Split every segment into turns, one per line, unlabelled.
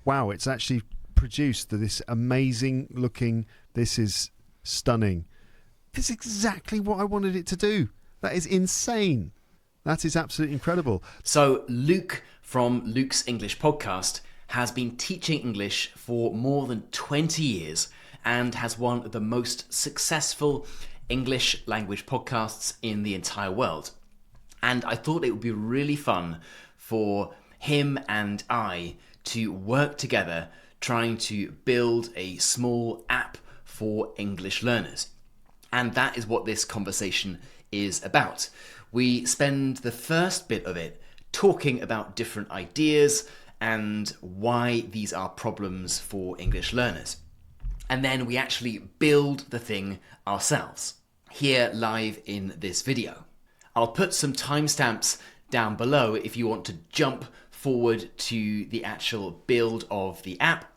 wow, it's actually produced this amazing looking, this is stunning. This is exactly what I wanted it to do. That is insane. That is absolutely incredible.
So Luke from Luke's English podcast has been teaching English for more than 20 years and has one of the most successful English language podcasts in the entire world. And I thought it would be really fun for him and I to work together trying to build a small app for English learners. And that is what this conversation is about. We spend the first bit of it talking about different ideas and why these are problems for English learners. And then we actually build the thing ourselves, here live in this video. I'll put some timestamps down below if you want to jump forward to the actual build of the app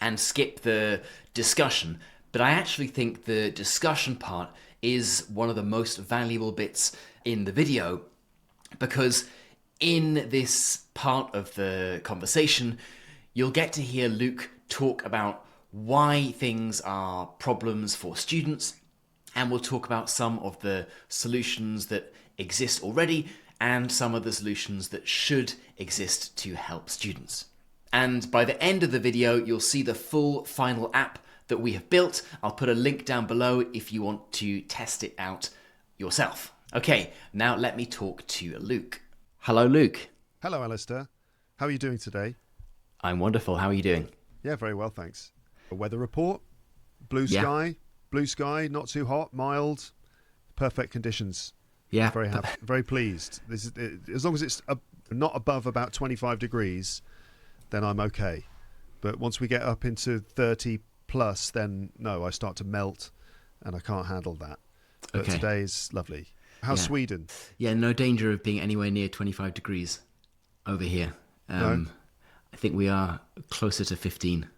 and skip the discussion. But I actually think the discussion part is one of the most valuable bits in the video, because in this part of the conversation, you'll get to hear Luke talk about why things are problems for students, and we'll talk about some of the solutions that exist already and some of the solutions that should exist to help students. And by the end of the video, you'll see the full final app that we have built. I'll put a link down below if you want to test it out yourself. Okay, now let me talk to Luke. Hello, Luke.
Hello, Alistair. How are you doing today?
I'm wonderful. How are you doing?
Yeah, very well, thanks. A weather report, blue sky, not too hot, mild, perfect conditions.
Yeah.
Very happy, very pleased. This is, as long as it's not above about 25 degrees, then I'm okay. But once we get up into 30 plus, then no, I start to melt and I can't handle that. But
Okay.
Today is lovely. How's Sweden?
Yeah, no danger of being anywhere near 25 degrees over here.
No?
I think we are closer to 15.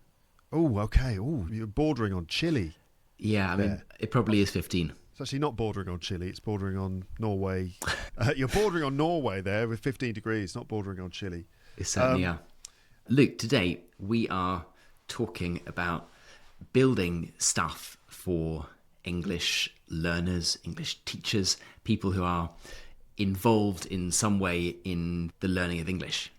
Oh, okay. Oh, you're bordering on chilly.
Yeah, I mean, it probably is 15.
It's actually not bordering on Chile, it's bordering on Norway. You're bordering on Norway there with 15 degrees, not bordering on Chile.
It certainly are. Luke, today we are talking about building stuff for English learners, English teachers, people who are involved in some way in the learning of English.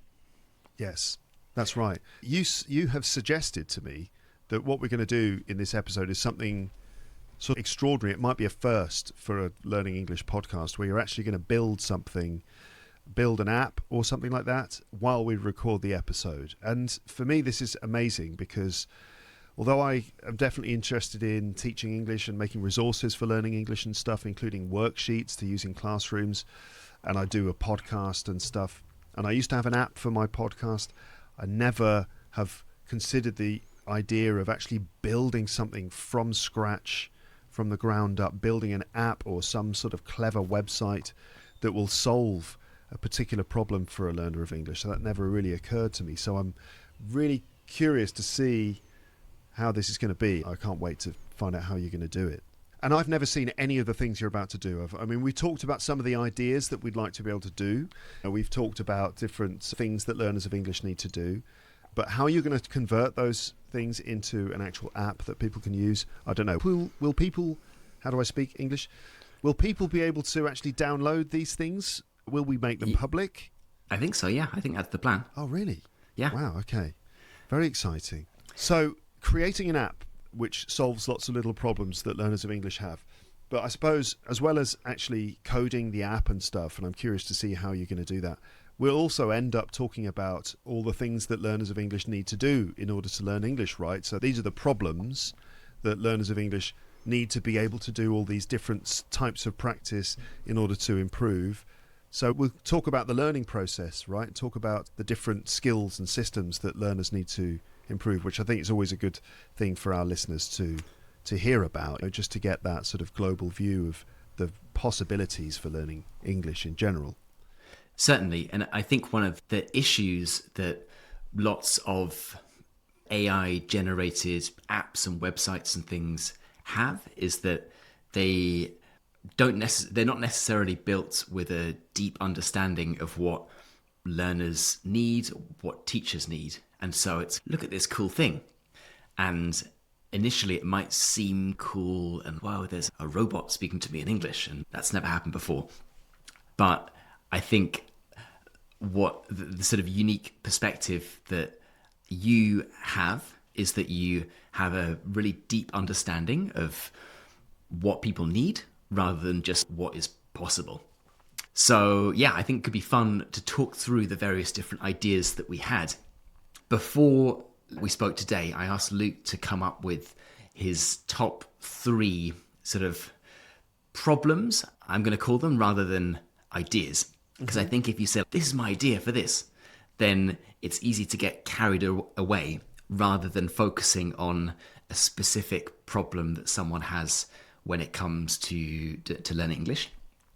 Yes, that's right. You have suggested to me that what we're going to do in this episode is something sort of extraordinary. It might be a first for a Learning English podcast where you're actually going to build something, build an app or something like that while we record the episode. And for me, this is amazing because although I am definitely interested in teaching English and making resources for learning English and stuff, including worksheets to use in classrooms, and I do a podcast and stuff, and I used to have an app for my podcast, I never have considered the idea of actually building something from scratch, from the ground up, building an app or some sort of clever website that will solve a particular problem for a learner of English. So that never really occurred to me. So I'm really curious to see how this is going to be. I can't wait to find out how you're going to do it. And I've never seen any of the things you're about to do. I mean, we talked about some of the ideas that we'd like to be able to do. We've talked about different things that learners of English need to do. But how you're going to convert those things into an actual app that people can use, I don't know. Will people, how do I speak English? Will people be able to actually download these things? Will we make them public?
I think so, yeah. I think that's the plan.
Oh, really?
Yeah.
Wow, okay. Very exciting. So creating an app which solves lots of little problems that learners of English have. But I suppose as well as actually coding the app and stuff, and I'm curious to see how you're going to do that, we'll also end up talking about all the things that learners of English need to do in order to learn English, right? So these are the problems that learners of English need to be able to do all these different types of practice in order to improve. So we'll talk about the learning process, right? Talk about the different skills and systems that learners need to improve, which I think is always a good thing for our listeners to hear about, just to get that sort of global view of the possibilities for learning English in general.
Certainly. And I think one of the issues that lots of AI-generated apps and websites and things have is that they're not necessarily built with a deep understanding of what learners need, what teachers need. And so it's, look at this cool thing. And initially it might seem cool and, wow, there's a robot speaking to me in English, and that's never happened before. But I think what the sort of unique perspective that you have is that you have a really deep understanding of what people need rather than just what is possible. So yeah, I think it could be fun to talk through the various different ideas that we had. Before we spoke today, I asked Luke to come up with his top 3 sort of problems, I'm going to call them, rather than ideas. Because I think if you say, this is my idea for this, then it's easy to get carried away rather than focusing on a specific problem that someone has when it comes to learning English.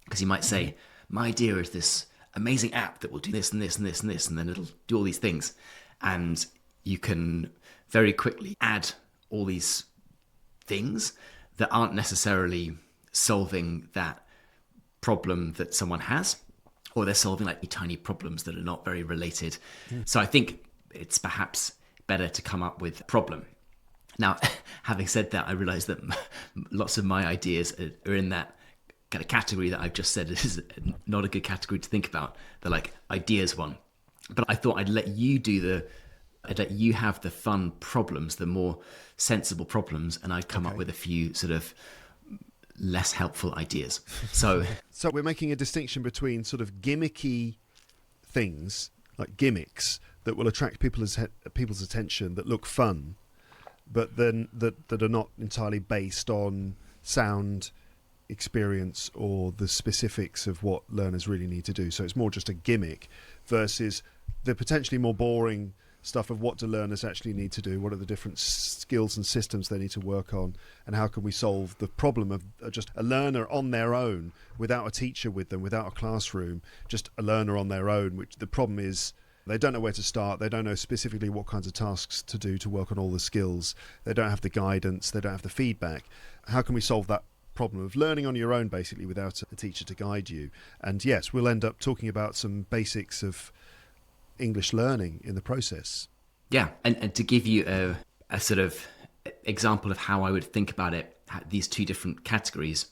Because you might say, my idea is this amazing app that will do this and this and this and this, and then it'll do all these things. And you can very quickly add all these things that aren't necessarily solving that problem that someone has, or they're solving like tiny problems that are not very related. So I think it's perhaps better to come up with a problem. Now, having said that, I realize that lots of my ideas are in that kind of category that I've just said is not a good category to think about. They're like ideas one. But I thought I'd let you have the fun problems, the more sensible problems, and I'd come up with a few sort of less helpful ideas. So
we're making a distinction between sort of gimmicky things, like gimmicks, that will attract people's attention, that look fun, but then that are not entirely based on sound experience or the specifics of what learners really need to do. So it's more just a gimmick versus the potentially more boring stuff of what do learners actually need to do, what are the different skills and systems they need to work on, and how can we solve the problem of just a learner on their own without a teacher with them, without a classroom, just a learner on their own, which the problem is they don't know where to start, they don't know specifically what kinds of tasks to do to work on all the skills, they don't have the guidance, they don't have the feedback. How can we solve that problem of learning on your own basically without a teacher to guide you? And yes, we'll end up talking about some basics of English learning in the process.
Yeah, and to give you a sort of example of how I would think about it, these two different categories.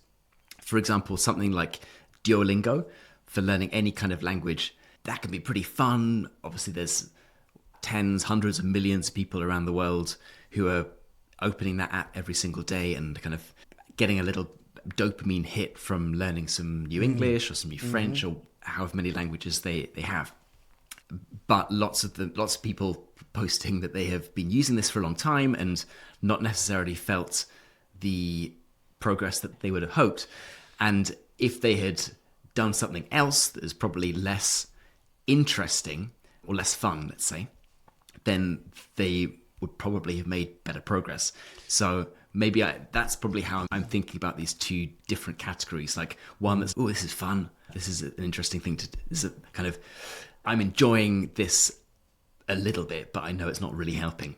For example, something like Duolingo for learning any kind of language, that can be pretty fun. Obviously, there's tens, hundreds of millions of people around the world who are opening that app every single day and kind of getting a little dopamine hit from learning some new English or some new French or however many languages they have. But lots of people posting that they have been using this for a long time and not necessarily felt the progress that they would have hoped. And if they had done something else that is probably less interesting or less fun, let's say, then they would probably have made better progress. So maybe that's probably how I'm thinking about these two different categories. Like one that's, oh, this is fun. This is an interesting thing to do. This is a kind of, I'm enjoying this a little bit, but I know it's not really helping.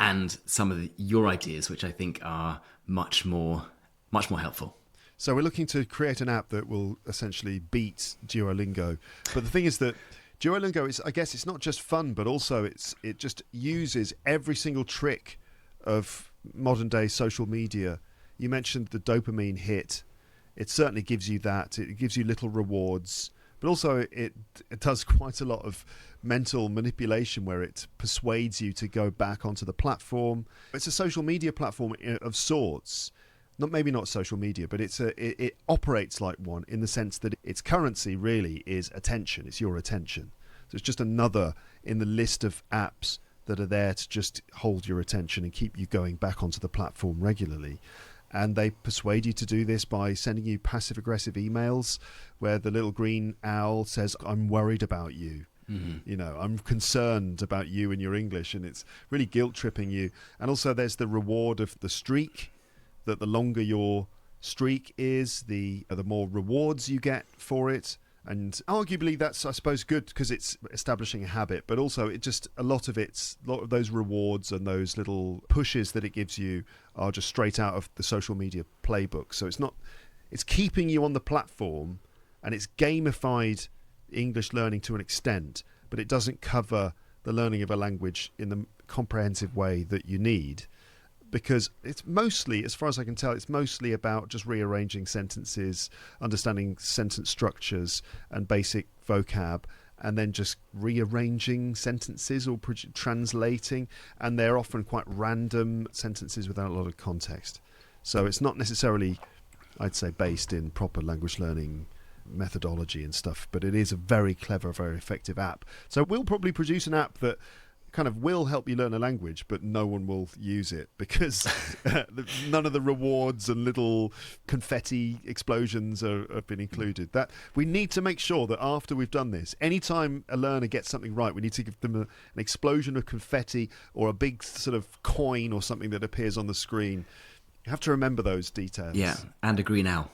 And some of your ideas, which I think are much more helpful.
So we're looking to create an app that will essentially beat Duolingo. But the thing is that Duolingo is, I guess, it's not just fun, but also it just uses every single trick of modern day social media. You mentioned the dopamine hit. It certainly gives you that. It gives you little rewards. But also it does quite a lot of mental manipulation where it persuades you to go back onto the platform. It's a social media platform of sorts. Maybe not social media, but it operates like one in the sense that its currency really is attention. It's your attention. So it's just another in the list of apps that are there to just hold your attention and keep you going back onto the platform regularly. And they persuade you to do this by sending you passive-aggressive emails where the little green owl says, I'm worried about you. Mm-hmm. You know, I'm concerned about you and your English. And it's really guilt-tripping you. And also there's the reward of the streak, that the longer your streak is, the more rewards you get for it. And arguably that's, I suppose, good because it's establishing a habit, but also it just a lot of those rewards and those little pushes that it gives you are just straight out of the social media playbook. So it's keeping you on the platform and it's gamified English learning to an extent, but it doesn't cover the learning of a language in the comprehensive way that you need, because it's mostly, as far as I can tell, it's mostly about just rearranging sentences, understanding sentence structures and basic vocab, and then just rearranging sentences or translating, and they're often quite random sentences without a lot of context. So it's not necessarily, I'd say, based in proper language learning methodology and stuff, but it is a very clever, very effective app. So we'll probably produce an app that kind of will help you learn a language, but no one will use it because none of the rewards and little confetti explosions have been included. That we need to make sure that after we've done this, anytime a learner gets something right, we need to give them an explosion of confetti or a big sort of coin or something that appears on the screen. You have to remember those details.
Yeah, and a green owl.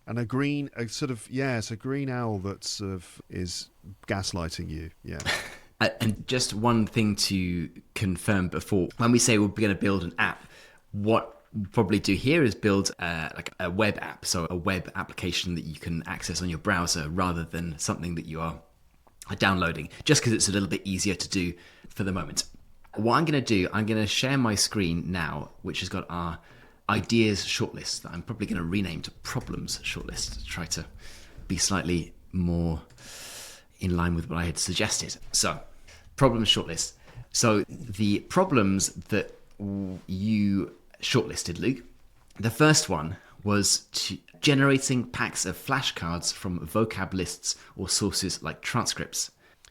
And it's a green owl that sort of is gaslighting you. Yeah.
And just one thing to confirm before, when we say we're going to build an app, what we'll probably do here is build like a web app, so a web application that you can access on your browser rather than something that you are downloading, just because it's a little bit easier to do for the moment. What I'm going to do, I'm going to share my screen now, which has got our ideas shortlist that I'm probably going to rename to problems shortlist to try to be slightly more in line with what I had suggested. So, problems shortlist. So the problems that you shortlisted, Luke, the first one was generating packs of flashcards from vocab lists or sources like transcripts.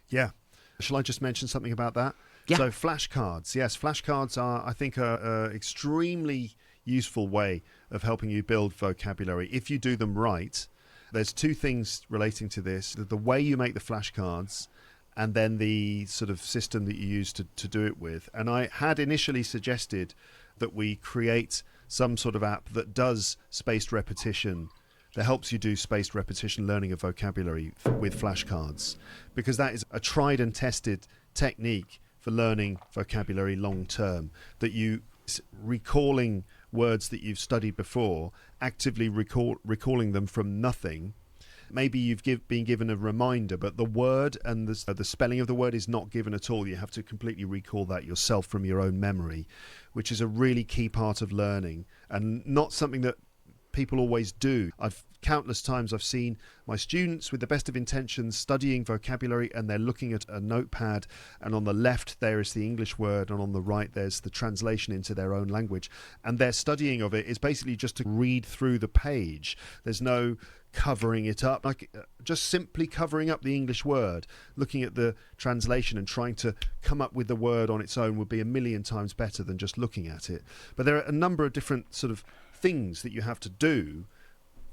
Yeah. Shall I just mention something about that?
Yeah.
So flashcards. Yes, flashcards are, I think, an extremely useful way of helping you build vocabulary if you do them right. There's two things relating to this: the way you make the flashcards and then the sort of system that you use to do it with. And I had initially suggested that we create some sort of app that does spaced repetition, that helps you do spaced repetition learning of vocabulary with flashcards, because that is a tried and tested technique for learning vocabulary long term, that you recalling words that you've studied before, actively recalling them from nothing. Maybe you've been given a reminder, but the word and the spelling of the word is not given at all. You have to completely recall that yourself from your own memory, which is a really key part of learning and not something that people always do. Countless times I've seen my students with the best of intentions studying vocabulary, and they're looking at a notepad, and on the left there is the English word and on the right there's the translation into their own language, and their studying of it is basically just to read through the page. There's no covering it up, like just simply covering up the English word, looking at the translation and trying to come up with the word on its own would be a million times better than just looking at it. But there are a number of different sort of things that you have to do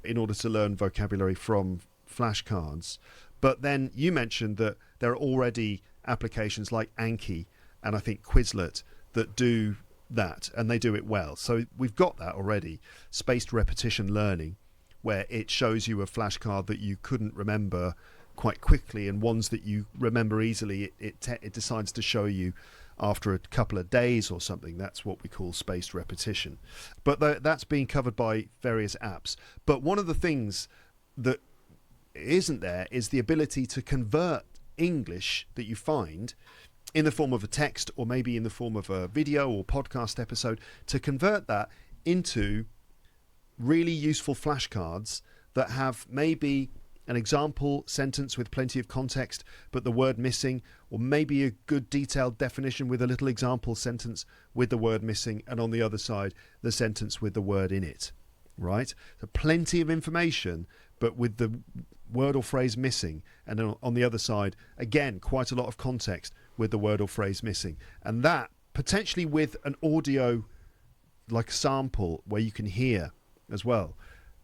in order to learn vocabulary from flashcards. But then you mentioned that there are already applications like Anki and I think Quizlet that do that, and they do it well. So we've got that already, spaced repetition learning, where it shows you a flashcard that you couldn't remember quite quickly, and ones that you remember easily, it decides to show you after a couple of days or something. That's what we call spaced repetition. But that's being covered by various apps. But one of the things that isn't there is the ability to convert English that you find in the form of a text or maybe in the form of a video or podcast episode, to convert that into really useful flashcards that have maybe an example sentence with plenty of context but the word missing, or maybe a good detailed definition with a little example sentence with the word missing, and on the other side the sentence with the word in it, right? So plenty of information but with the word or phrase missing, and then on the other side again quite a lot of context with the word or phrase missing, and that potentially with an audio like sample where you can hear as well.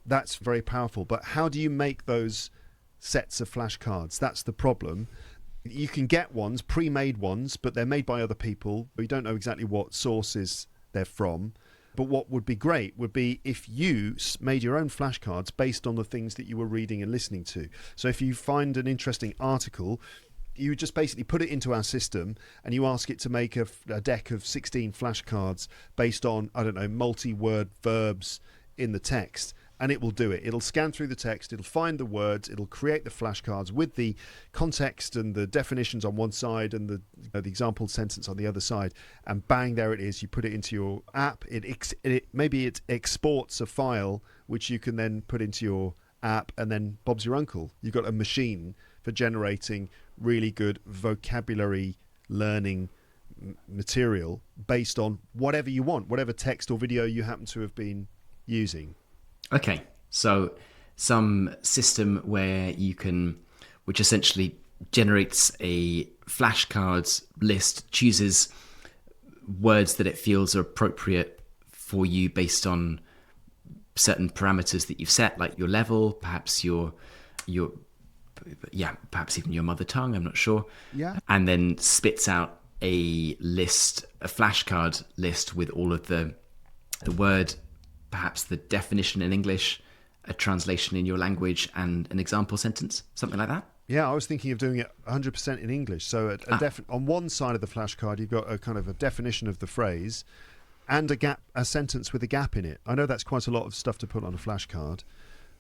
That's very powerful. But how do you make those sets of flashcards? That's the problem. You can get ones, pre-made ones, but they're made by other people. We don't know exactly what sources they're from. But what would be great would be if you made your own flashcards based on the things that you were reading and listening to. So if you find an interesting article, you would just basically put it into our system and you ask it to make a deck of 16 flashcards based on, I don't know, multi-word verbs in the text, and it will do it. It'll scan through the text, it'll find the words, it'll create the flashcards with the context and the definitions on one side and the example sentence on the other side, and bang, there it is. You put it into your app. Maybe it exports a file which you can then put into your app, and then Bob's your uncle. You've got a machine for generating really good vocabulary learning material based on whatever you want, whatever text or video you happen to have been using.
Okay, so some system which essentially generates a flashcards list, chooses words that it feels are appropriate for you based on certain parameters that you've set, like your level, perhaps perhaps even your mother tongue, I'm not sure.
Yeah.
And then spits out a flashcard list with all of the word, perhaps the definition in English, a translation in your language, and an example sentence, something like that?
Yeah, I was thinking of doing it 100% in English. So on one side of the flashcard, you've got a kind of a definition of the phrase and a sentence with a gap in it. I know that's quite a lot of stuff to put on a flashcard,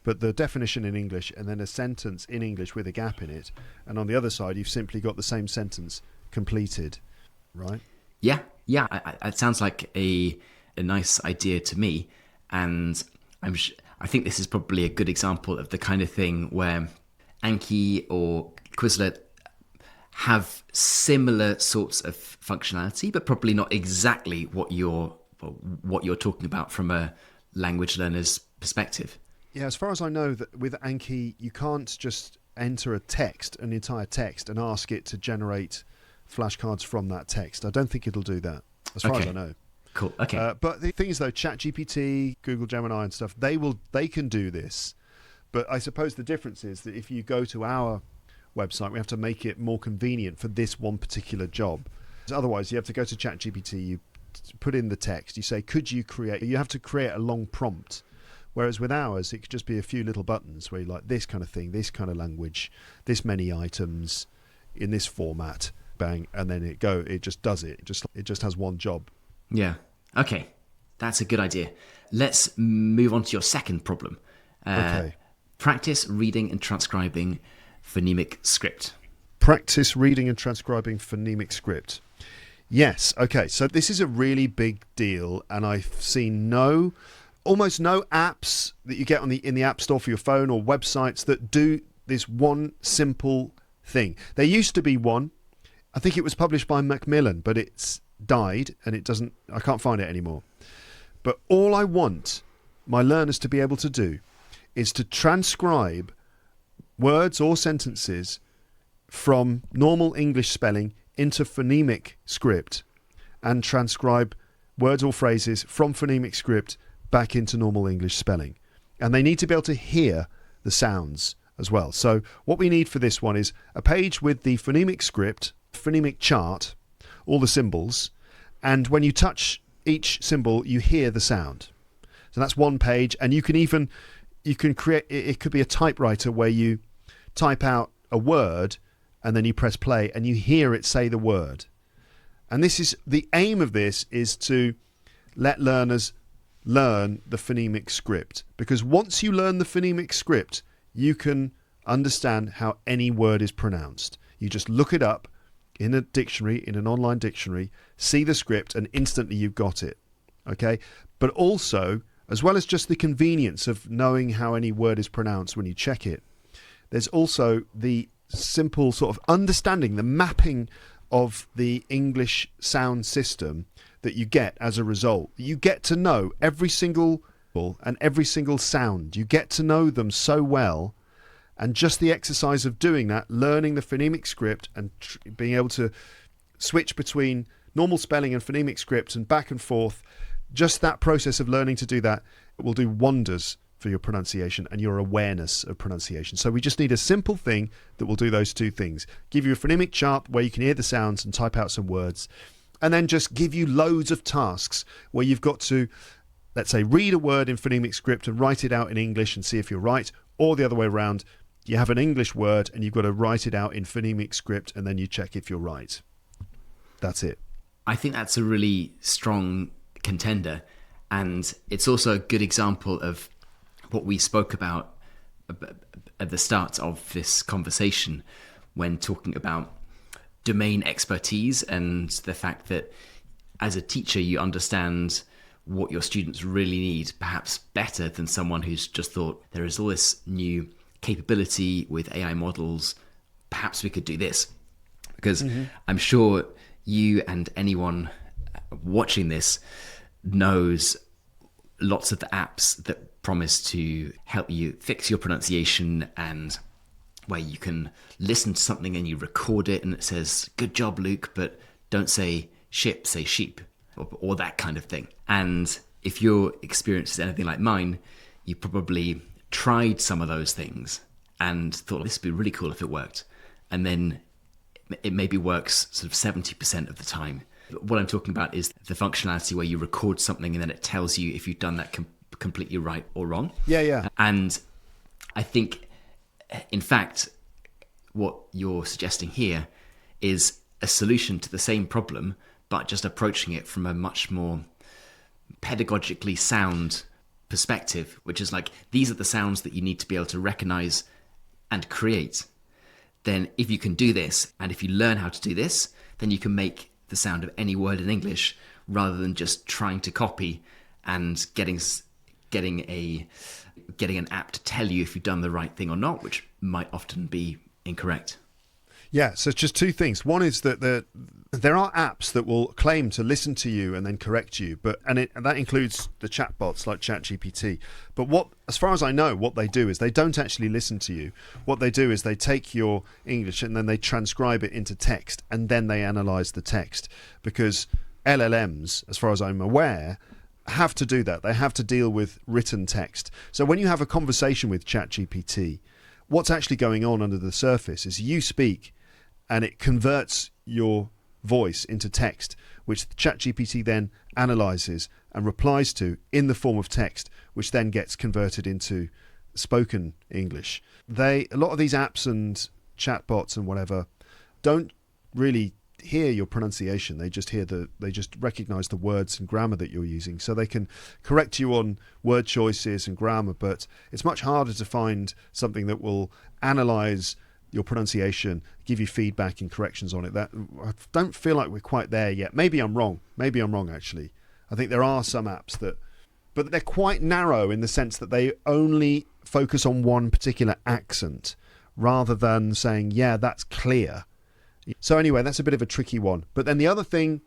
but the definition in English and then a sentence in English with a gap in it. And on the other side, you've simply got the same sentence completed, right?
Yeah. It sounds like a nice idea to me. And I think this is probably a good example of the kind of thing where Anki or Quizlet have similar sorts of functionality, but probably not exactly what you're talking about from a language learner's perspective.
Yeah, as far as I know, that with Anki, you can't just enter an entire text, and ask it to generate flashcards from that text. I don't think it'll do that, as far as I know.
Cool. Okay.
But the thing is, though, ChatGPT, Google Gemini and stuff, they can do this. But I suppose the difference is that if you go to our website, we have to make it more convenient for this one particular job. Otherwise, you have to go to ChatGPT, you put in the text, you say, you have to create a long prompt. Whereas with ours, it could just be a few little buttons where you like this kind of thing, this kind of language, this many items in this format, bang, and then it just does it. It just has one job.
Yeah. Okay. That's a good idea. Let's move on to your second problem.
Okay.
Practice reading and transcribing phonemic script.
Practice reading and transcribing phonemic script. Yes. Okay. So this is a really big deal, and I've seen almost no apps that you get in the App Store for your phone or websites that do this one simple thing. There used to be one. I think it was published by Macmillan, but it's died and I can't find it anymore. But all I want my learners to be able to do is to transcribe words or sentences from normal English spelling into phonemic script, and transcribe words or phrases from phonemic script back into normal English spelling. And they need to be able to hear the sounds as well. So what we need for this one is a page with the phonemic script, phonemic chart, all the symbols, and when you touch each symbol, you hear the sound. So that's one page, and you can create, it could be a typewriter where you type out a word and then you press play and you hear it say the word. And the aim of this is to let learners learn the phonemic script, because once you learn the phonemic script, you can understand how any word is pronounced. You just look it up in a dictionary, in an online dictionary, see the script, and instantly you've got it. Okay? But also, as well as just the convenience of knowing how any word is pronounced when you check it, there's also the simple sort of understanding, the mapping of the English sound system that you get as a result. You get to know every single and every single sound. You get to know them so well, and just the exercise of doing that, learning the phonemic script and being able to switch between normal spelling and phonemic script and back and forth, just that process of learning to do that will do wonders for your pronunciation and your awareness of pronunciation. So we just need a simple thing that will do those two things. Give you a phonemic chart where you can hear the sounds and type out some words, and then just give you loads of tasks where you've got to, let's say, read a word in phonemic script and write it out in English and see if you're right, or the other way around. You have an English word and you've got to write it out in phonemic script and then you check if you're right. That's it.
I think that's a really strong contender, and it's also a good example of what we spoke about at the start of this conversation when talking about domain expertise and the fact that as a teacher you understand what your students really need perhaps better than someone who's just thought there is all this new capability with AI models, perhaps we could do this. Because I'm sure you and anyone watching this knows lots of the apps that promise to help you fix your pronunciation, and where you can listen to something and you record it and it says, "Good job, Luke, but don't say ship, say sheep," or that kind of thing. And if your experience is anything like mine, you probably tried some of those things and thought, this would be really cool if it worked. And then it maybe works sort of 70% of the time. What I'm talking about is the functionality where you record something and then it tells you if you've done that completely right or wrong.
Yeah.
And I think, in fact, what you're suggesting here is a solution to the same problem, but just approaching it from a much more pedagogically sound perspective, which is like, these are the sounds that you need to be able to recognize and create. Then if you can do this, and if you learn how to do this, then you can make the sound of any word in English rather than just trying to copy and getting an app to tell you if you've done the right thing or not, which might often be incorrect.
Yeah, so it's just two things. One is that there are apps that will claim to listen to you and then correct you, and that includes the chatbots like ChatGPT. But as far as I know, what they do is they don't actually listen to you. What they do is they take your English and then they transcribe it into text, and then they analyze the text. Because LLMs, as far as I'm aware, have to do that. They have to deal with written text. So when you have a conversation with ChatGPT, what's actually going on under the surface is you speak and it converts your voice into text, which ChatGPT then analyzes and replies to in the form of text, which then gets converted into spoken English. A lot of these apps and chatbots and whatever don't really hear your pronunciation. They just recognize the words and grammar that you're using, so they can correct you on word choices and grammar, but it's much harder to find something that will analyze your pronunciation, give you feedback and corrections on it. That I don't feel like we're quite there yet. Maybe I'm wrong actually. I think there are some apps but they're quite narrow in the sense that they only focus on one particular accent rather than saying, yeah, that's clear. So anyway, that's a bit of a tricky one. But then the other thing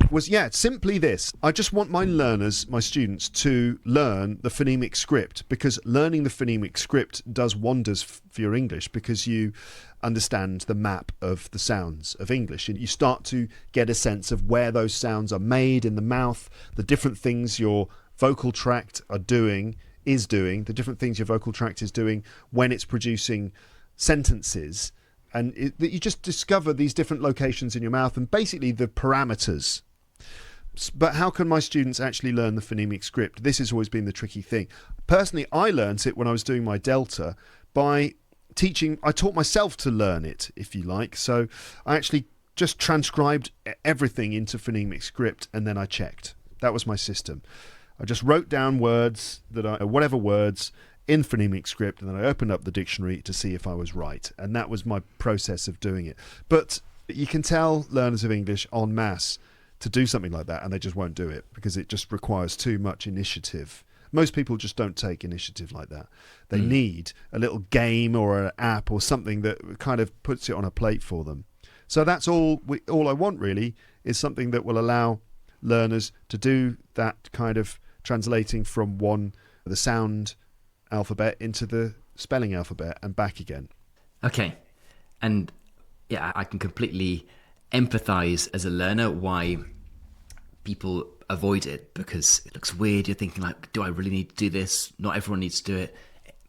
was, simply this. I just want my students, to learn the phonemic script, because learning the phonemic script does wonders for your English, because you understand the map of the sounds of English. And you start to get a sense of where those sounds are made in the mouth, the different things your vocal tract the different things your vocal tract is doing when it's producing sentences. And you just discover these different locations in your mouth and basically the parameters. But how can my students actually learn the phonemic script? This has always been the tricky thing. Personally, I learned it when I was doing my Delta by teaching. I taught myself to learn it, if you like. So I actually just transcribed everything into phonemic script and then I checked. That was my system. I just wrote down words, whatever words, in phonemic script, and then I opened up the dictionary to see if I was right. And that was my process of doing it. But you can tell learners of English en masse to do something like that, and they just won't do it because it just requires too much initiative. Most people just don't take initiative like that. They need a little game or an app or something that kind of puts it on a plate for them. So that's all I want really, is something that will allow learners to do that kind of translating from the sound alphabet into the spelling alphabet and back again.
Okay. And yeah, I can completely empathize as a learner why people avoid it, because it looks weird. You're thinking like, do I really need to do this? Not everyone needs to do it.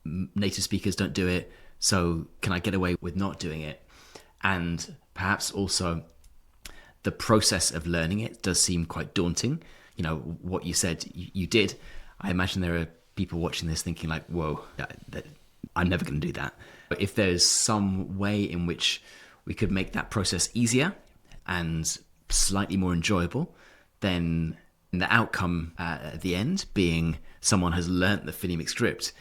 Native speakers don't do it. So can I get away with not doing it? And perhaps also the process of learning it does seem quite daunting. You know, what you said you did. I imagine there are people watching this thinking like, whoa, I'm never going to do that. But if there's some way in which we could make that process easier and slightly more enjoyable, then And the outcome at the end being someone has learnt the phonemic script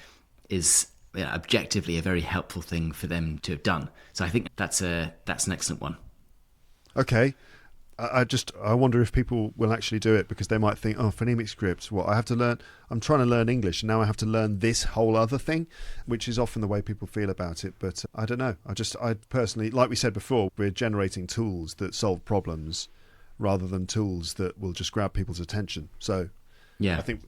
is objectively a very helpful thing for them to have done. So I think that's an excellent one.
Okay. I wonder if people will actually do it, because they might think, oh, phonemic scripts, what I have to learn, I'm trying to learn English and now I have to learn this whole other thing, which is often the way people feel about it. But I don't know. I personally, like we said before, we're generating tools that solve problems rather than tools that will just grab people's attention. So yeah, I think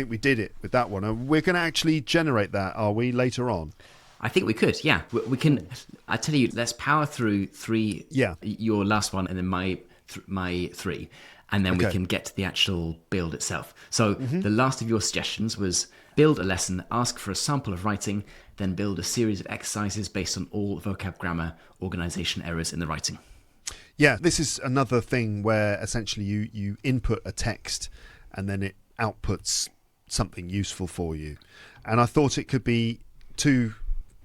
we did it with that one. And we're going to actually generate that, are we, later on?
I think we could, yeah. We can. I tell you, let's power through three.
Yeah.
Your last one, and then my three, and then we can get to the actual build itself. So the last of your suggestions was build a lesson, ask for a sample of writing, then build a series of exercises based on all vocab, grammar, organisation errors in the writing.
Yeah, this is another thing where essentially you input a text and then it outputs something useful for you. And I thought it could be two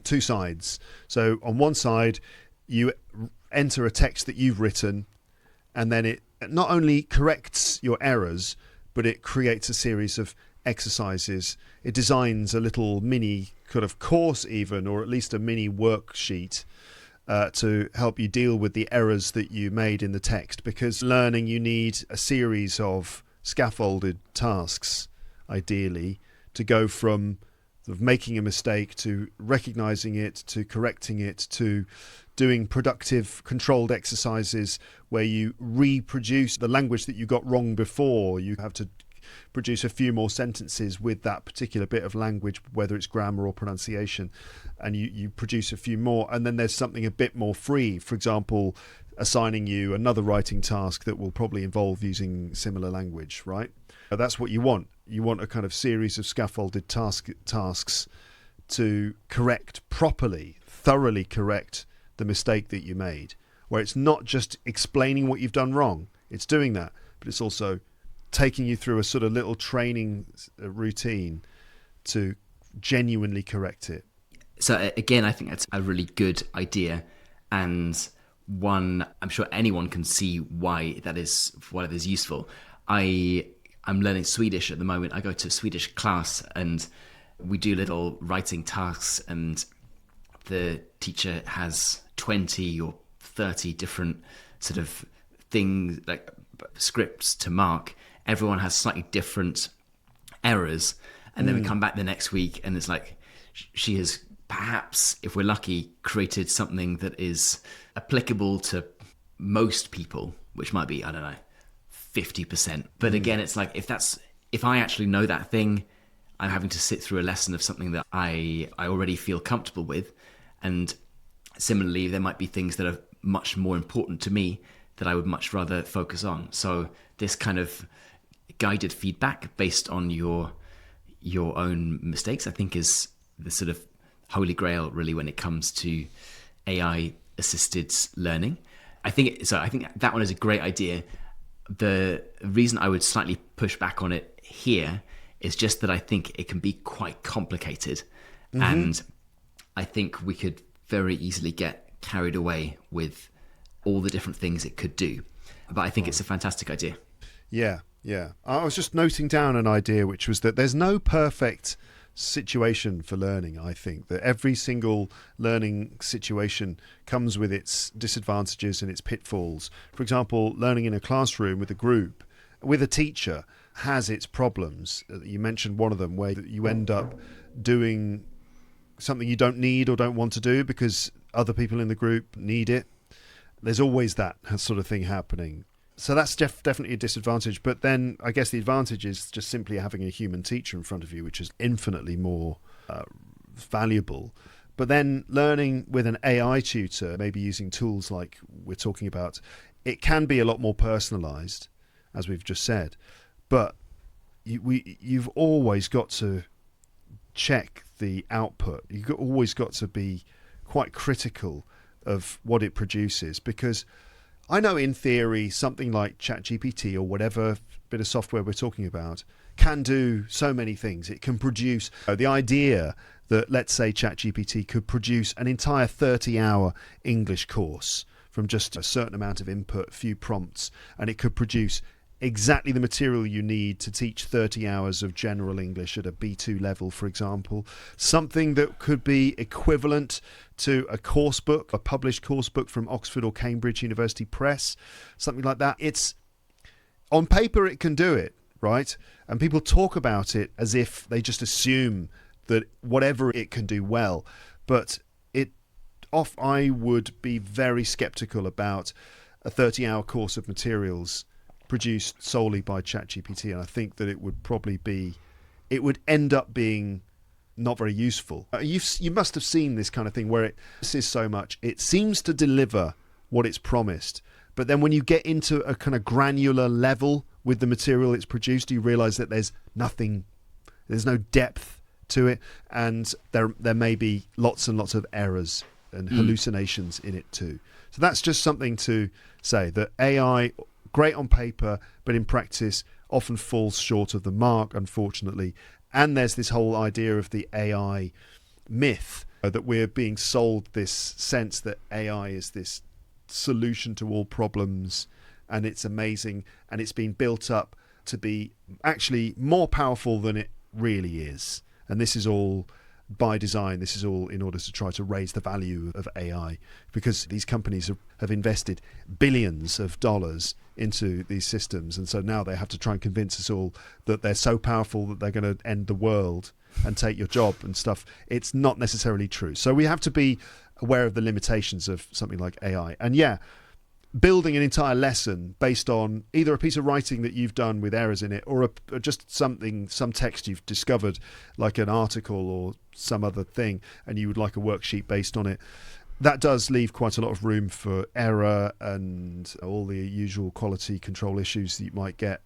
sides. So on one side, you enter a text that you've written, and then it not only corrects your errors, but it creates a series of exercises. It designs a little mini kind of course even, or at least a mini worksheet to help you deal with the errors that you made in the text. Because learning, you need a series of scaffolded tasks, ideally, to go from sort of making a mistake to recognizing it, to correcting it, to doing productive controlled exercises where you reproduce the language that you got wrong before. You have to produce a few more sentences with that particular bit of language, whether it's grammar or pronunciation, and you produce a few more, and then there's something a bit more free, for example, assigning you another writing task that will probably involve using similar language, right? That's what you want. You want a kind of series of scaffolded tasks to correct properly, thoroughly correct the mistake that you made, where it's not just explaining what you've done wrong, it's doing that, but it's also taking you through a sort of little training routine to genuinely correct it.
So again, I think that's a really good idea, and one I'm sure anyone can see why it is useful. I'm learning Swedish at the moment. I go to a Swedish class and we do little writing tasks, and the teacher has 20 or 30 different sort of things, like scripts to mark. Everyone has slightly different errors, and then we come back the next week and it's like she has perhaps, if we're lucky, created something that is applicable to most people, which might be, I don't know, 50%. But again, it's like if I actually know that thing, I'm having to sit through a lesson of something that I already feel comfortable with. And similarly, there might be things that are much more important to me that I would much rather focus on. So this kind of guided feedback based on your own mistakes, I think, is the sort of holy grail really when it comes to AI assisted learning. I think that one is a great idea. The reason I would slightly push back on it here is just that I think it can be quite complicated, and I think we could very easily get carried away with all the different things it could do. But I think it's a fantastic idea.
Yeah. I was just noting down an idea, which was that there's no perfect situation for learning. I think that every single learning situation comes with its disadvantages and its pitfalls. For example, learning in a classroom with a group, with a teacher, has its problems. You mentioned one of them, where you end up doing something you don't need or don't want to do because other people in the group need it. There's always that sort of thing happening. So that's definitely a disadvantage. But then I guess the advantage is just simply having a human teacher in front of you, which is infinitely more valuable. But then learning with an AI tutor, maybe using tools like we're talking about, it can be a lot more personalized, as we've just said. But you've always got to check the output. You've always got to be quite critical of what it produces, because I know in theory something like ChatGPT or whatever bit of software we're talking about can do so many things. It can produce the idea that, let's say, ChatGPT could produce an entire 30-hour English course from just a certain amount of input, a few prompts, and it could produce exactly the material you need to teach 30 hours of general English at a B2 level, for example. Something that could be equivalent to a course book, a published course book from Oxford or Cambridge University Press, something like that. It's on paper it can do it, right? And people talk about it as if they just assume that whatever it can do well. But I would be very skeptical about a 30-hour course of materials produced solely by ChatGPT, and I think that it would end up being not very useful. You must have seen this kind of thing where this is so much. It seems to deliver what it's promised, but then when you get into a kind of granular level with the material it's produced, you realise that there's no depth to it, and there may be lots and lots of errors and hallucinations in it too. So that's just something to say, that AI, great on paper, but in practice often falls short of the mark, unfortunately. And there's this whole idea of the AI myth, that we're being sold this sense that AI is this solution to all problems, and it's amazing, and it's been built up to be actually more powerful than it really is. And this is all by design. This is all in order to try to raise the value of AI, because these companies have invested billions of dollars into these systems, and so now they have to try and convince us all that they're so powerful that they're going to end the world and take your job and stuff. It's not necessarily true. So we have to be aware of the limitations of something like AI. And building an entire lesson based on either a piece of writing that you've done with errors in it, or just some text you've discovered, like an article or some other thing, and you would like a worksheet based on it, that does leave quite a lot of room for error and all the usual quality control issues that you might get.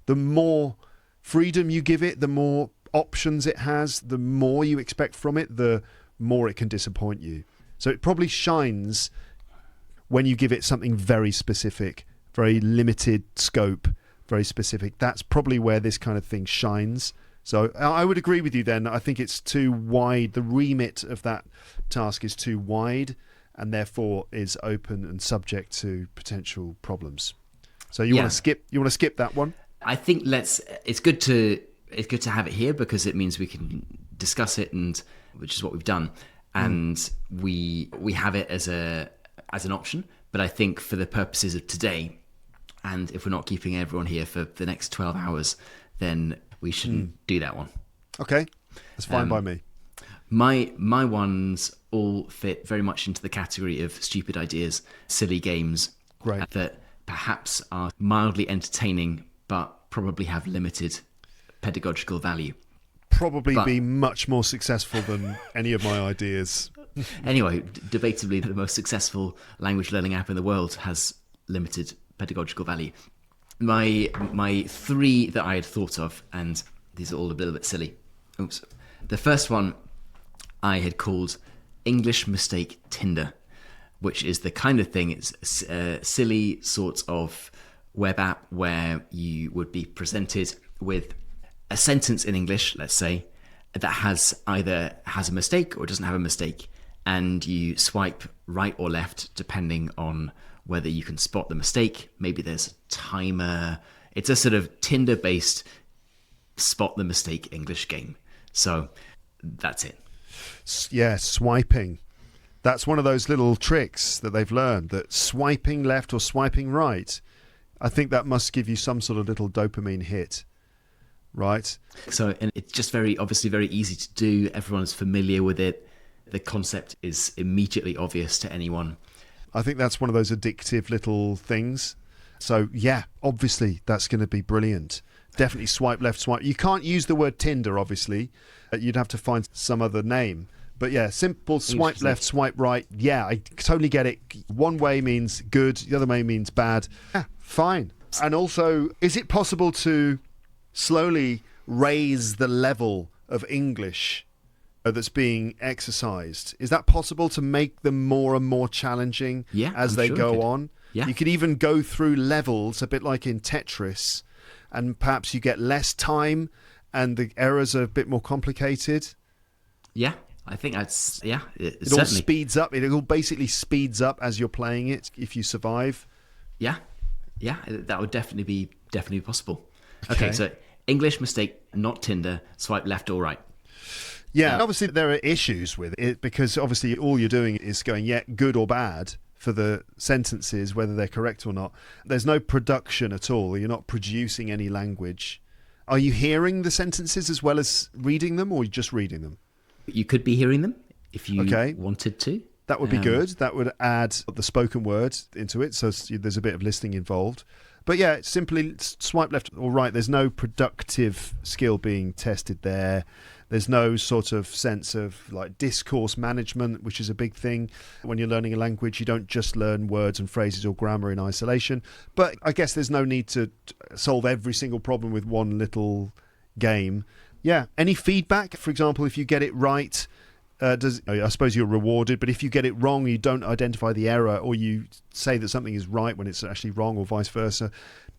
The more freedom you give it, the more options it has, the more you expect from it, the more it can disappoint you. So it probably shines when you give it something very specific, very limited scope, very specific. That's probably where this kind of thing shines. So I would agree with you then. I think it's too wide. The remit of that task is too wide, and therefore is open and subject to potential problems. So you want to skip that one?
I think it's good to have it here, because it means we can discuss it, and which is what we've done. And we have it as an option, but I think for the purposes of today, and if we're not keeping everyone here for the next 12 hours, then we shouldn't do that one.
Okay, that's fine by me.
My ones all fit very much into the category of stupid ideas, silly games,
right,
that perhaps are mildly entertaining, but probably have limited pedagogical value.
Probably be much more successful than any of my ideas.
Anyway, debatably, the most successful language learning app in the world has limited pedagogical value. My three that I had thought of, and these are all a little bit silly. Oops. The first one I had called English Mistake Tinder, which is the kind of thing, it's a silly sort of web app where you would be presented with a sentence in English, let's say, that either has a mistake or doesn't have a mistake, and you swipe right or left depending on whether you can spot the mistake. Maybe there's a timer. It's a sort of Tinder-based spot the mistake English game. So that's it.
Yeah, swiping. That's one of those little tricks that they've learned, that swiping left or swiping right, I think that must give you some sort of little dopamine hit, right?
So, and it's just obviously very easy to do. Everyone's familiar with it. The concept is immediately obvious to anyone.
I think that's one of those addictive little things. So yeah, obviously that's going to be brilliant. Definitely swipe left, swipe. You can't use the word Tinder, obviously. You'd have to find some other name. But yeah, simple swipe left, swipe right. Yeah, I totally get it. One way means good, the other way means bad. Yeah, fine. And also, is it possible to slowly raise the level of English that's being exercised? Is that possible, to make them more and more challenging as they go on?
Yeah.
You could even go through levels, a bit like in Tetris, and perhaps you get less time and the errors are a bit more complicated.
Yeah, I think that's,
it all speeds up. It all basically speeds up as you're playing it if you survive.
Yeah, that would definitely be definitely possible. Okay, so English mistake, not Tinder, swipe left or right.
Yeah, obviously there are issues with it because obviously all you're doing is going, good or bad for the sentences, whether they're correct or not. There's no production at all. You're not producing any language. Are you hearing the sentences as well as reading them, or just reading them?
You could be hearing them if you wanted to.
That would be good. That would add the spoken word into it, so there's a bit of listening involved. But yeah, simply swipe left or right. There's no productive skill being tested there. There's no sort of sense of like discourse management, which is a big thing. When you're learning a language, you don't just learn words and phrases or grammar in isolation. But I guess there's no need to solve every single problem with one little game. Yeah. Any feedback? For example, if you get it right, I suppose you're rewarded, but if you get it wrong, you don't identify the error, or you say that something is right when it's actually wrong, or vice versa.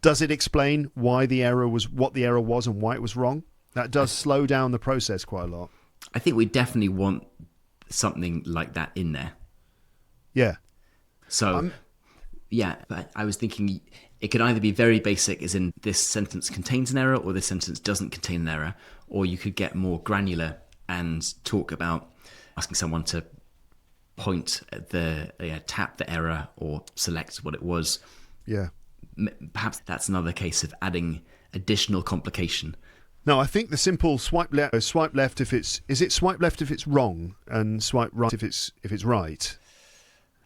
Does it explain why the error was, what the error was, and why it was wrong? That does slow down the process quite a lot.
I think we definitely want something like that in there.
Yeah.
So, but I was thinking it could either be very basic, as in this sentence contains an error, or this sentence doesn't contain an error, or you could get more granular and talk about asking someone to point at tap the error or select what it was.
Yeah.
Perhaps that's another case of adding additional complication.
No, I think the simple swipe left if it's swipe left if it's wrong and swipe right if it's right.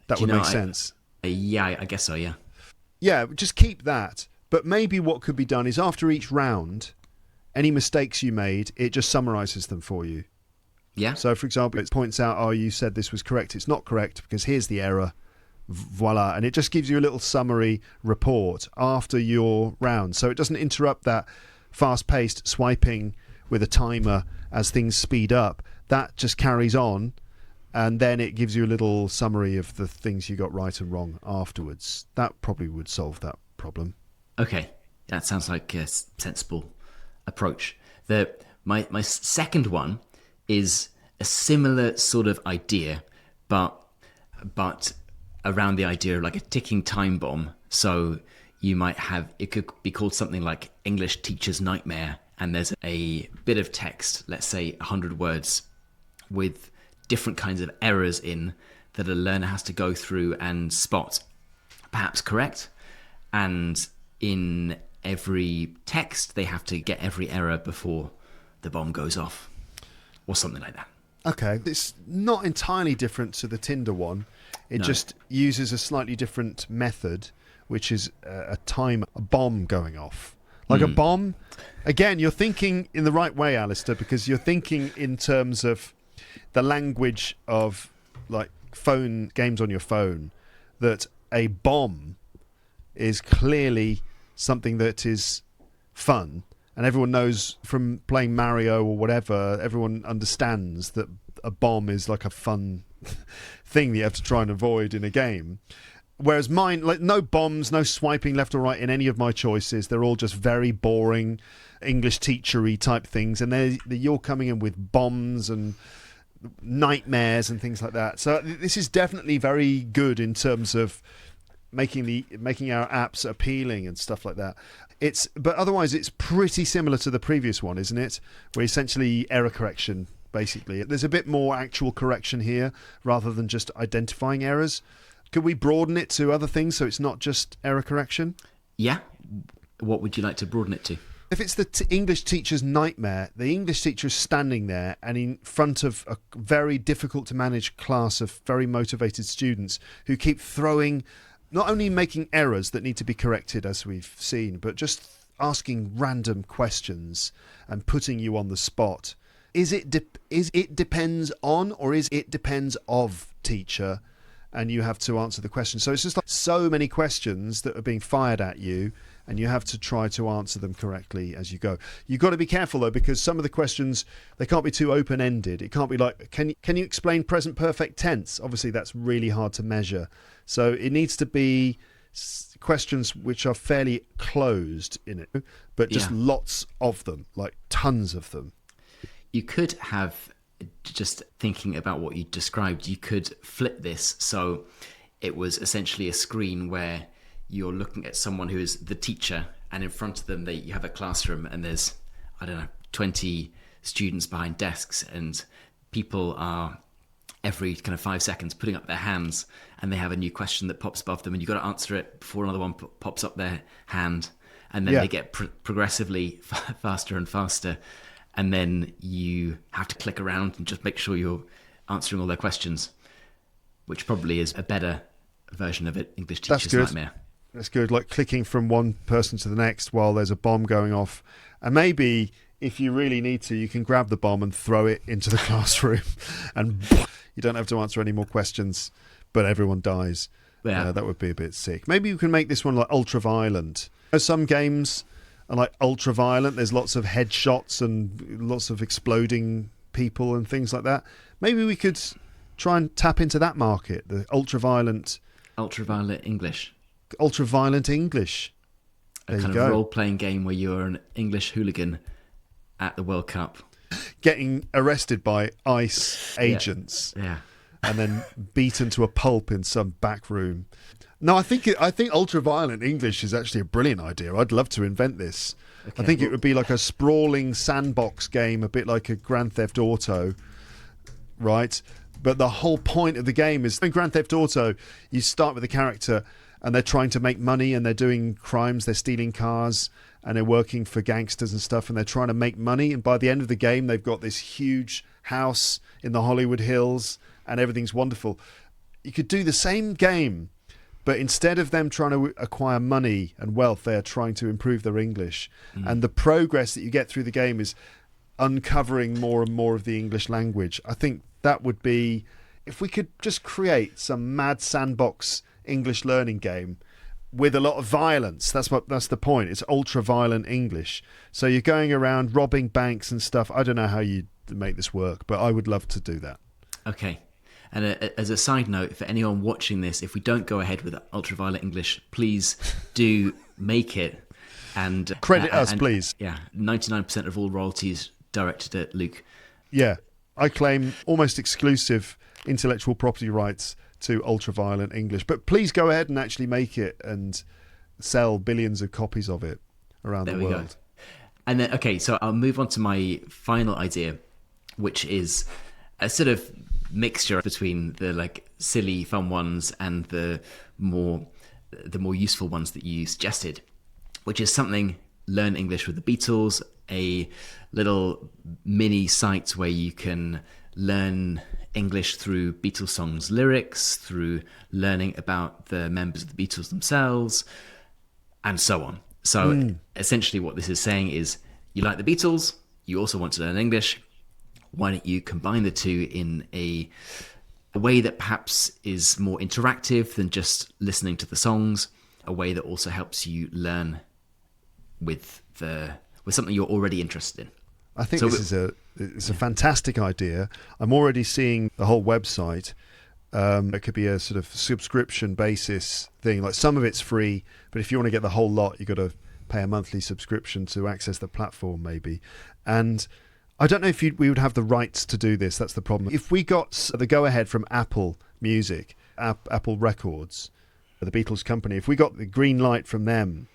That would make sense.
Yeah, I guess so, yeah.
Yeah, just keep that. But maybe what could be done is after each round, any mistakes you made, it just summarises them for you.
Yeah.
So, for example, it points out, you said this was correct. It's not correct because here's the error. Voila. And it just gives you a little summary report after your round. So it doesn't interrupt that fast-paced swiping with a timer as things speed up. That just carries on, and then it gives you a little summary of the things you got right and wrong afterwards. That probably would solve that problem.
Okay, that sounds like a sensible approach. My second one is a similar sort of idea, but around the idea of like a ticking time bomb. So you might have, it could be called something like English Teacher's Nightmare, and there's a bit of text, let's say 100 words, with different kinds of errors in that a learner has to go through and spot, perhaps correct. And in every text, they have to get every error before the bomb goes off, or something like that.
Okay, it's not entirely different to the Tinder one. It just uses a slightly different method, which is a bomb going off. Like a bomb. Again, you're thinking in the right way, Alistair, because you're thinking in terms of the language of like phone games on your phone, that a bomb is clearly something that is fun. And everyone knows from playing Mario or whatever, everyone understands that a bomb is like a fun thing that you have to try and avoid in a game. Whereas mine, like no bombs, no swiping left or right in any of my choices. They're all just very boring English teachery type things. And you're coming in with bombs and nightmares and things like that. So this is definitely very good in terms of making our apps appealing and stuff like that. But otherwise it's pretty similar to the previous one, isn't it? Where essentially error correction, basically. There's a bit more actual correction here rather than just identifying errors. Could we broaden it to other things so it's not just error correction?
Yeah. What would you like to broaden it to?
If it's the English teacher's nightmare, the English teacher is standing there and in front of a very difficult to manage class of very motivated students who keep throwing, not only making errors that need to be corrected as we've seen, but just asking random questions and putting you on the spot. Is it depends on, or is it depends of teacher? And you have to answer the question. So it's just like so many questions that are being fired at you, and you have to try to answer them correctly as you go. You've got to be careful though, because some of the questions, they can't be too open-ended. It can't be like, can you explain present perfect tense? Obviously that's really hard to measure. So it needs to be questions which are fairly closed in it, but just lots of them, like tons of them.
You could have, just thinking about what you described, you could flip this so it was essentially a screen where you're looking at someone who is the teacher and in front of them you have a classroom, and there's, I don't know, 20 students behind desks, and people are every kind of 5 seconds putting up their hands, and they have a new question that pops above them, and you've got to answer it before another one pops up their hand, and then they get progressively faster and faster, and then you have to click around and just make sure you're answering all their questions, which probably is a better version of it. English teacher's nightmare.
That's good, like clicking from one person to the next while there's a bomb going off. And maybe if you really need to, you can grab the bomb and throw it into the classroom, and you don't have to answer any more questions, but everyone dies.
Yeah.
That would be a bit sick. Maybe you can make this one like ultra-violent. Some games are like ultra-violent. There's lots of headshots and lots of exploding people and things like that. Maybe we could try and tap into that market, the ultra-violent
English.
Ultra-violent English.
A kind of role-playing game where you're an English hooligan at the World Cup.
Getting arrested by ICE agents.
Yeah.
And then beaten to a pulp in some back room. No, I think ultra-violent English is actually a brilliant idea. I'd love to invent this. Okay, I think it would be like a sprawling sandbox game, a bit like a Grand Theft Auto, right? But the whole point of the game is, in Grand Theft Auto, you start with a character and they're trying to make money and they're doing crimes, they're stealing cars and they're working for gangsters and stuff, and they're trying to make money. And by the end of the game, they've got this huge house in the Hollywood Hills and everything's wonderful. You could do the same game, but instead of them trying to acquire money and wealth, they are trying to improve their English. And the progress that you get through the game is uncovering more and more of the English language. I think that would be, if we could just create some mad sandbox English learning game with a lot of violence. That's the point. It's ultra-violent English. So you're going around robbing banks and stuff. I don't know how you make this work, but I would love to do that.
Okay. And as a side note, for anyone watching this, if we don't go ahead with ultra-violent English, please do make it. And
credit us, please.
Yeah, 99% of all royalties directed at Luke.
Yeah, I claim almost exclusive intellectual property rights to ultra-violent English. But please go ahead and actually make it and sell billions of copies of it around the world.
Go. And then, okay, so I'll move on to my final idea, which is a sort of mixture between the like silly fun ones and the more useful ones that you suggested, which is something Learn English with the Beatles, a little mini site where you can learn English through Beatles songs lyrics, through learning about the members of the Beatles themselves, and so on. So essentially what this is saying is, you like the Beatles, you also want to learn English. Why don't you combine the two in a way that perhaps is more interactive than just listening to the songs, a way that also helps you learn with something you're already interested in.
I think this is a fantastic idea. I'm already seeing the whole website. It could be a sort of subscription basis thing. Like some of it's free, but if you want to get the whole lot, you've got to pay a monthly subscription to access the platform maybe. And I don't know if we would have the rights to do this. That's the problem. If we got the go-ahead from Apple Music, Apple Records, the Beatles company, if we got the green light from them,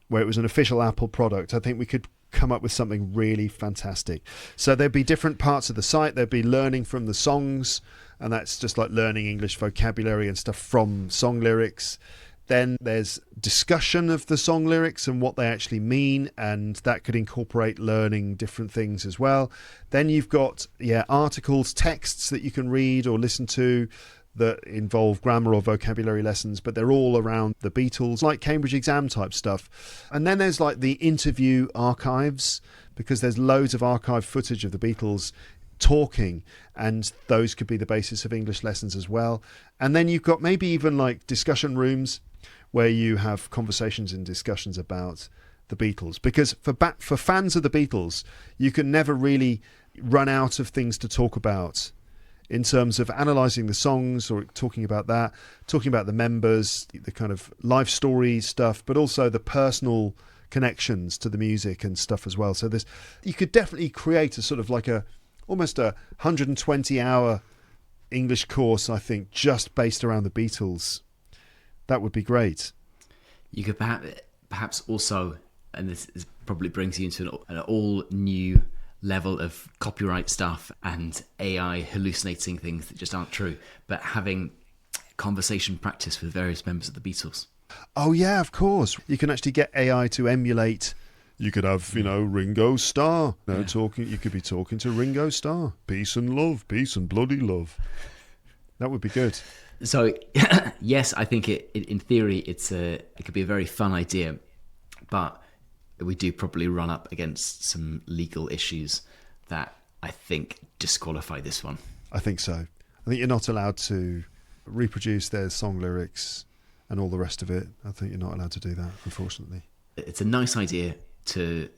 where it was an official Apple product, I think we could come up with something really fantastic. So there'd be different parts of the site. There'd be learning from the songs, and that's just like learning English vocabulary and stuff from song lyrics. Then there's discussion of the song lyrics and what they actually mean, and that could incorporate learning different things as well. Then you've got articles, texts that you can read or listen to that involve grammar or vocabulary lessons, but they're all around the Beatles, like Cambridge exam type stuff. And then there's like the interview archives, because there's loads of archive footage of the Beatles talking, and those could be the basis of English lessons as well. And then you've got maybe even like discussion rooms where you have conversations and discussions about the Beatles, because for fans of the Beatles, you can never really run out of things to talk about in terms of analysing the songs or talking about the members, the kind of life story stuff, but also the personal connections to the music and stuff as well. So you could definitely create a sort of like almost a 120-hour English course, I think, just based around the Beatles. That would be great.
You could perhaps also and this probably brings you into an all new level of copyright stuff and AI hallucinating things that just aren't true, but having conversation practice with various members of the Beatles.
Oh yeah, of course. You can actually get AI to emulate. You could have, Ringo Starr. Talking. You could be talking to Ringo Starr. Peace and love, peace and bloody love. That would be good.
So, yes, I think in theory it could be a very fun idea, but we do probably run up against some legal issues that I think disqualify this one.
I think so. I think you're not allowed to reproduce their song lyrics and all the rest of it. I think you're not allowed to do that, unfortunately.
It's a nice idea to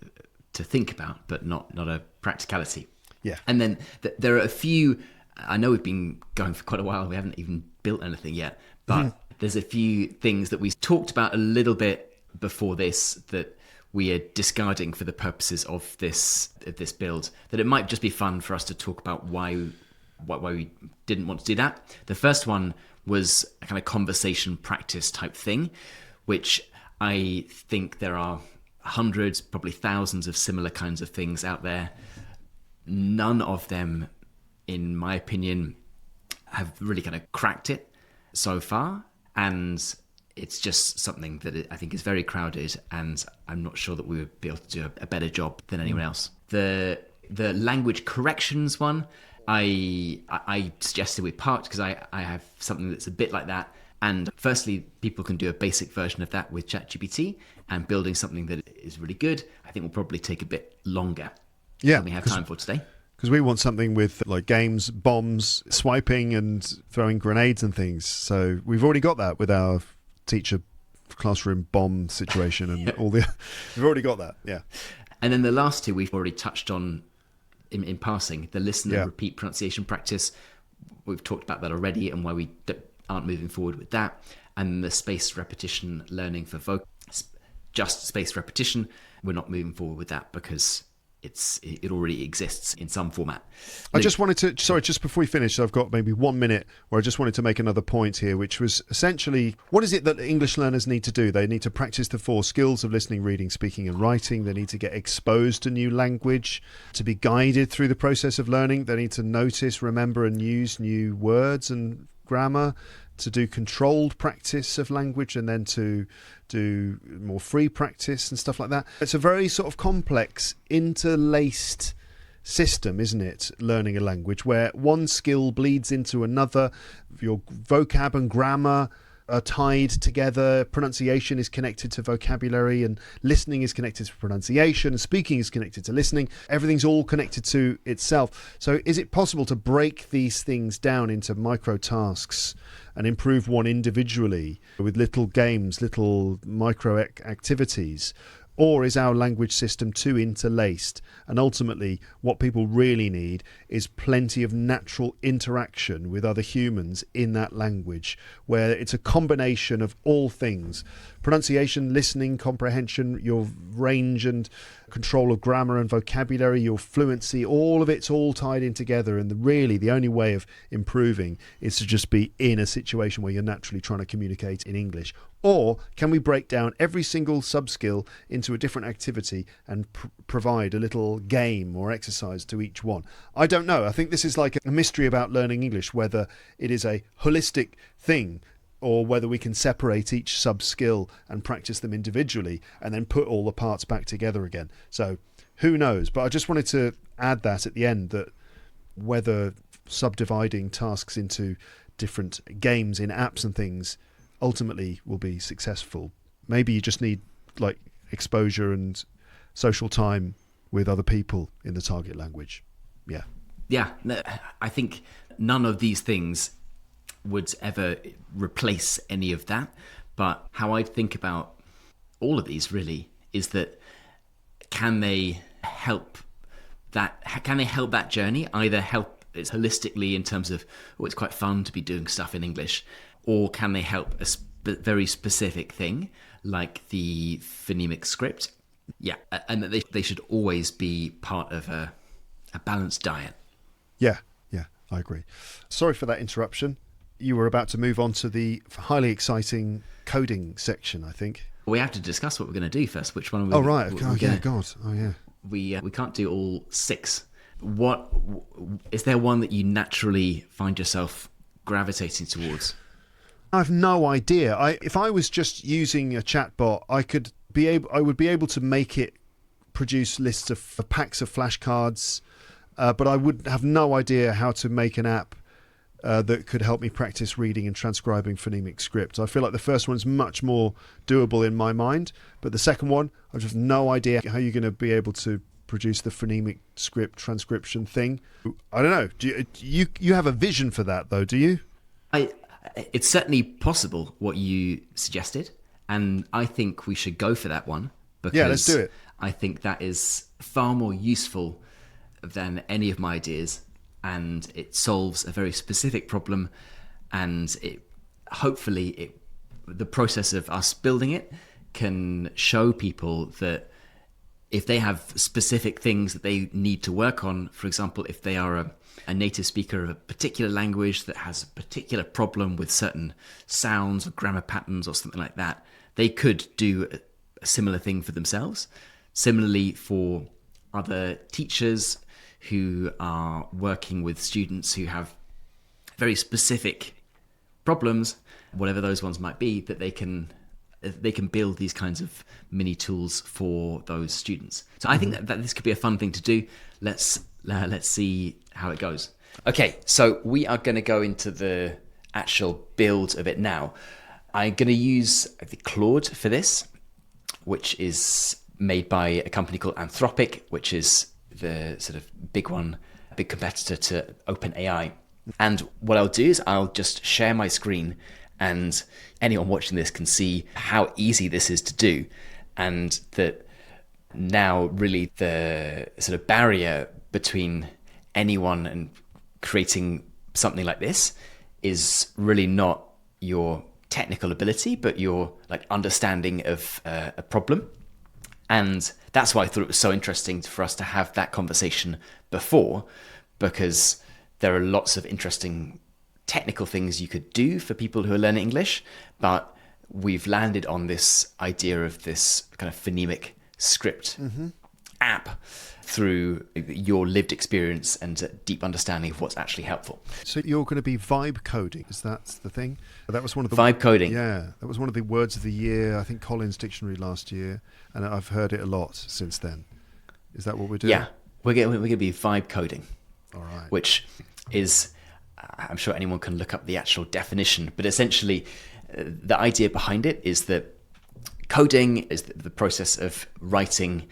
think about, but not a practicality.
Yeah.
And then there are a few. I know we've been going for quite a while. We haven't even built anything yet, but there's a few things that we talked about a little bit before this that we are discarding for the purposes of this build. That it might just be fun for us to talk about why we didn't want to do that. The first one was a kind of conversation practice type thing, which I think there are hundreds, probably thousands of similar kinds of things out there. None of them, in my opinion, have really kind of cracked it so far. And it's just something that I think is very crowded, and I'm not sure that we would be able to do a better job than anyone else. The language corrections one, I suggested we parked because I have something that's a bit like that. And firstly, people can do a basic version of that with ChatGPT, and building something that is really good, I think will probably take a bit longer than we have time for today.
Because we want something with like games, bombs, swiping and throwing grenades and things. So we've already got that with our teacher classroom bomb situation and all the... We've already got that, yeah.
And then the last two we've already touched on in passing. The listen and repeat pronunciation practice. We've talked about that already and why we aren't moving forward with that. And the spaced repetition learning for just spaced repetition. We're not moving forward with that because it already exists in some format.
I just wanted to, sorry, just before we finish, I've got maybe 1 minute where I just wanted to make another point here, which was essentially, what is it that English learners need to do? They need to practice the 4 skills of listening, reading, speaking and writing. They need to get exposed to new language, to be guided through the process of learning. They need to notice, remember and use new words and grammar, to do controlled practice of language, and then to do more free practice and stuff like that. It's a very sort of complex, interlaced system, isn't it? Learning a language where one skill bleeds into another. Your vocab and grammar are tied together. Pronunciation is connected to vocabulary, and listening is connected to pronunciation, and speaking is connected to listening. Everything's all connected to itself. So is it possible to break these things down into micro tasks and improve one individually with little games, little micro activities? Or is our language system too interlaced? And ultimately, what people really need is plenty of natural interaction with other humans in that language, where it's a combination of all things. Pronunciation, listening, comprehension, your range and control of grammar and vocabulary, your fluency, all of it's all tied in together. And really, the only way of improving is to just be in a situation where you're naturally trying to communicate in English. Or can we break down every single sub-skill into a different activity and provide a little game or exercise to each one? I don't know. I think this is like a mystery about learning English, whether it is a holistic thing or whether we can separate each sub-skill and practice them individually and then put all the parts back together again. So who knows? But I just wanted to add that at the end, that whether subdividing tasks into different games in apps and things ultimately will be successful. Maybe you just need like exposure and social time with other people in the target language. Yeah,
I think none of these things would ever replace any of that, but how I think about all of these really is that can they help that journey, either help it holistically in terms of, it's quite fun to be doing stuff in English, or can they help a very specific thing like the phonemic script? Yeah, and that they should always be part of a balanced diet.
Yeah, I agree. Sorry for that interruption. You were about to move on to the highly exciting coding section, I think.
We have to discuss what we're going to do first. Which one are we?
Oh, right.
we're
Oh,
gonna-
yeah, God. Oh, yeah.
We can't do all 6. What is there one that you naturally find yourself gravitating towards?
I have no idea. If I was just using a chatbot, I would be able to make it produce lists of packs of flashcards, but I would have no idea how to make an app that could help me practice reading and transcribing phonemic script. I feel like the first one's much more doable in my mind, but the second one, I just have no idea how you're going to be able to produce the phonemic script transcription thing. I don't know. Do you have a vision for that though? Do you?
It's certainly possible what you suggested, and I think we should go for that one because
Yeah, let's do it.
I think that is far more useful than any of my ideas, and it solves a very specific problem, and hopefully the process of us building it can show people that if they have specific things that they need to work on, for example, if they are a native speaker of a particular language that has a particular problem with certain sounds or grammar patterns or something like that, they could do a similar thing for themselves. Similarly, for other teachers who are working with students who have very specific problems, whatever those ones might be, that they can build these kinds of mini tools for those students. So I think that this could be a fun thing to do. Let's see how it goes. Okay, so we are going to go into the actual build of it now. I'm going to use the Claude for this, which is made by a company called Anthropic, which is the sort of big competitor to OpenAI. And what I'll do is I'll just share my screen, and anyone watching this can see how easy this is to do, and that now really the sort of barrier between anyone and creating something like this is really not your technical ability, but your understanding of a problem. And that's why I thought it was so interesting for us to have that conversation before, because there are lots of interesting technical things you could do for people who are learning English, but we've landed on this idea of this kind of phonemic script app through your lived experience and a deep understanding of what's actually helpful.
So you're going to be vibe coding, is that the thing? That was one of the
vibe coding.
Yeah, that was one of the words of the year, I think Collins Dictionary last year, and I've heard it a lot since then. Is that what we're doing?
Yeah, we're going to be vibe coding.
All right.
Which is, I'm sure anyone can look up the actual definition, but essentially the idea behind it is that coding is the process of writing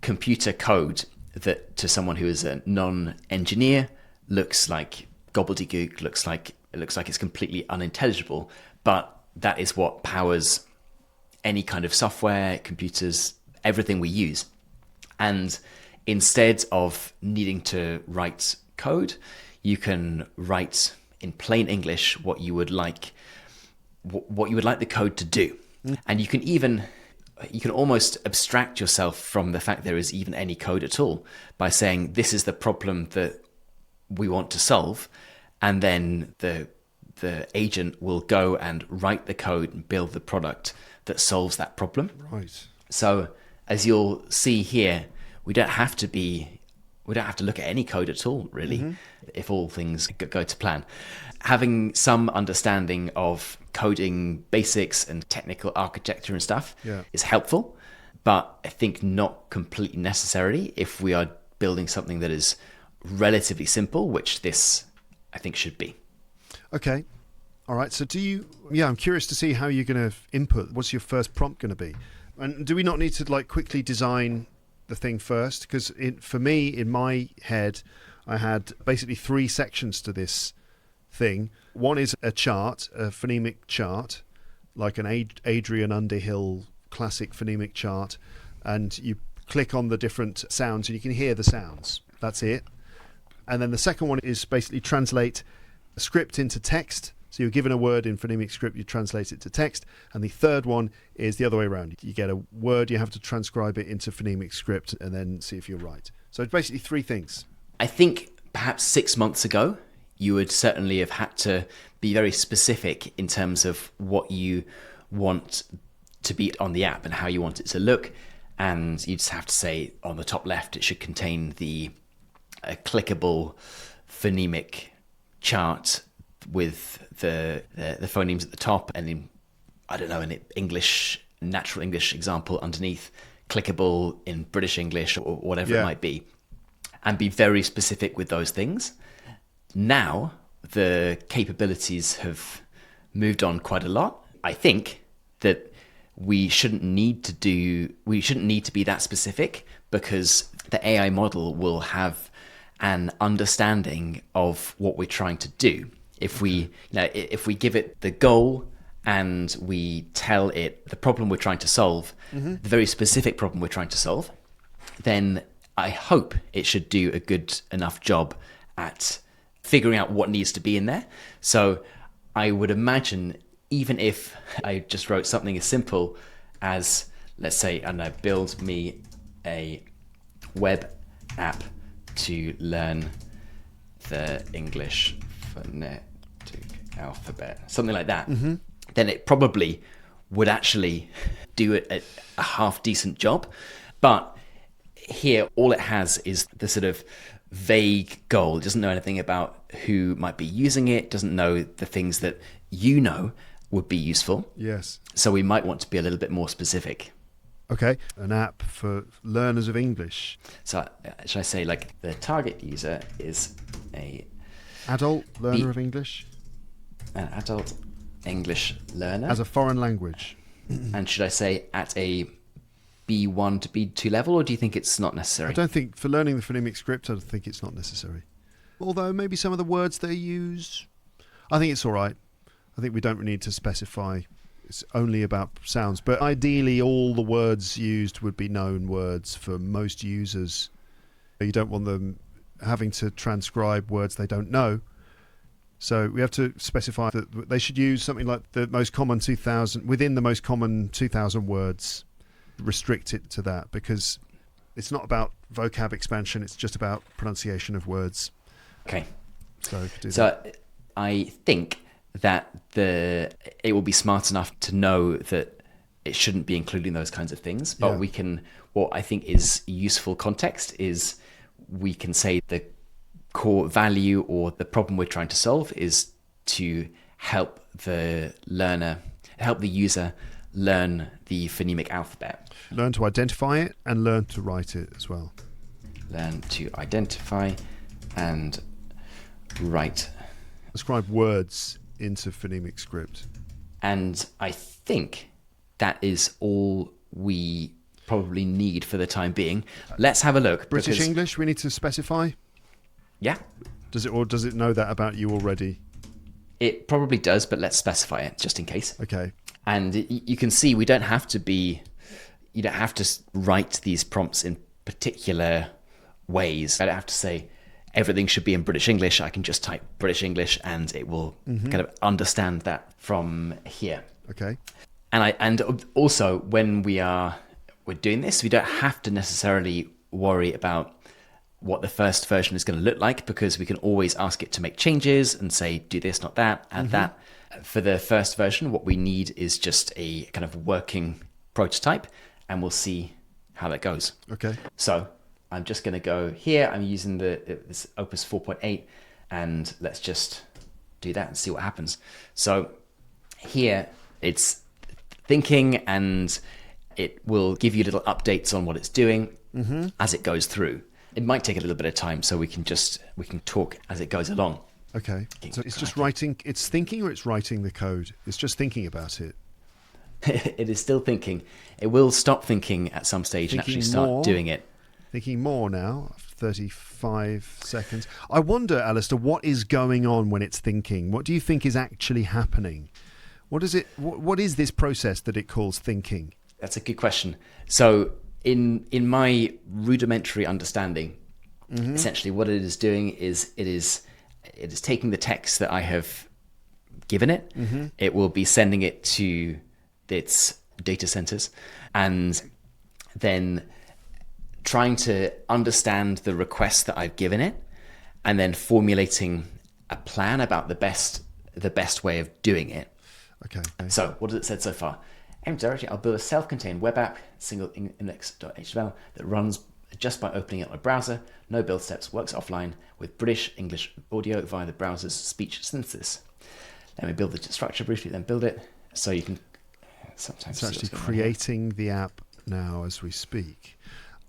computer code that to someone who is a non-engineer looks like gobbledygook, looks like it's completely unintelligible, but that is what powers any kind of software, computers, everything we use. And instead of needing to write code, you can write in plain English what you would like the code to do. And you can almost abstract yourself from the fact there is even any code at all by saying this is the problem that we want to solve, and then the agent will go and write the code and build the product that solves that problem.
Right.
So as you'll see here, we don't have to look at any code at all, really, if all things go to plan. Having some understanding of coding basics and technical architecture and stuff is helpful, but I think not completely necessary if we are building something that is relatively simple, which this, I think, should be.
Okay. All right. So I'm curious to see how you're going to input. What's your first prompt going to be? And do we not need to quickly design the thing first? Because for me, in my head, I had basically 3 sections to this thing. One is a chart, a phonemic chart, like an Adrian Underhill classic phonemic chart, and you click on the different sounds and you can hear the sounds. That's it. And then the second one is basically translate a script into text. So you're given a word in phonemic script, you translate it to text. And the third one is the other way around. You get a word, you have to transcribe it into phonemic script and then see if you're right. So it's basically 3 things.
I think perhaps 6 months ago, you would certainly have had to be very specific in terms of what you want to be on the app and how you want it to look. And you just have to say on the top left, it should contain the clickable phonemic chart with the phonemes at the top, and in, I don't know, in English, natural English example underneath, clickable in British English or whatever it might be, and be very specific with those things. Now, the capabilities have moved on quite a lot. I think that we shouldn't need to be that specific, because the AI model will have an understanding of what we're trying to do. If we give it the goal and we tell it the problem we're trying to solve, the very specific problem we're trying to solve, then I hope it should do a good enough job at figuring out what needs to be in there. So I would imagine, even if I just wrote something as simple as, let's say, I don't know, build me a web app to learn the English phonetic alphabet, something like that, then it probably would actually do a half decent job. But here, all it has is the sort of vague goal. It doesn't know anything about who might be using it, doesn't know the things that you know would be useful.
Yes.
So we might want to be a little bit more specific.
Okay, an app for learners of English.
So should I say, like, the target user is a
adult learner of English?
An adult English learner.
As a foreign language.
And should I say at a B1 to B2 level, or do you think it's not necessary?
I don't think, for learning the phonemic script, I think it's not necessary. Although maybe some of the words they use, I think it's all right. I think we don't need to specify. It's only about sounds. But ideally, all the words used would be known words for most users. You don't want them having to transcribe words they don't know. So we have to specify that they should use something like the most common 2,000, within the most common 2,000 words. Restrict it to that, because it's not about vocab expansion, it's just about pronunciation of words.
Okay.
So
I think that it will be smart enough to know that it shouldn't be including those kinds of things, but what I think is useful context is we can say the core value or the problem we're trying to solve is to help the user learn the phonemic alphabet.
Learn to identify it and learn to write it as well.
Learn to identify and write.
Transcribe words into phonemic script.
And I think that is all we probably need for the time being. Let's have a look.
British English, we need to specify?
Yeah.
Does it know that about you already?
It probably does, but let's specify it just in case.
Okay.
And you can see you don't have to write these prompts in particular ways. I don't have to say everything should be in British English. I can just type British English and it will kind of understand that from here.
Okay.
And also when we're doing this, we don't have to necessarily worry about what the first version is going to look like, because we can always ask it to make changes and say, do this, not that, add that. For the first version, what we need is just a kind of working prototype, and we'll see how that goes.
Okay.
So I'm just going to go here. I'm using this Opus 4.8, and let's just do that and see what happens. So here it's thinking, and it will give you little updates on what it's doing as it goes through. It might take a little bit of time, so we can talk as it goes along.
Okay. So it's just writing, it's thinking, or it's writing the code? It's just thinking about it.
It is still thinking. It will stop thinking at some stage and actually start doing it.
Thinking more now, 35 seconds. I wonder, Alistair, what is going on when it's thinking? What do you think is actually happening? What is this process that it calls thinking?
That's a good question. So in my rudimentary understanding, essentially what it is doing is it is taking the text that I have given it. It will be sending it to its data centers, and then trying to understand the request that I've given it, and then formulating a plan about the best way of doing it.
Okay.
So what has it said so far? empty directory, I'll build a self-contained web app, single index.html, that runs just by opening it on a browser. No build steps, works offline with British English audio via the browser's speech synthesis. Let me build the structure briefly, then build it. So you can sometimes...
It's actually creating the app now as we speak.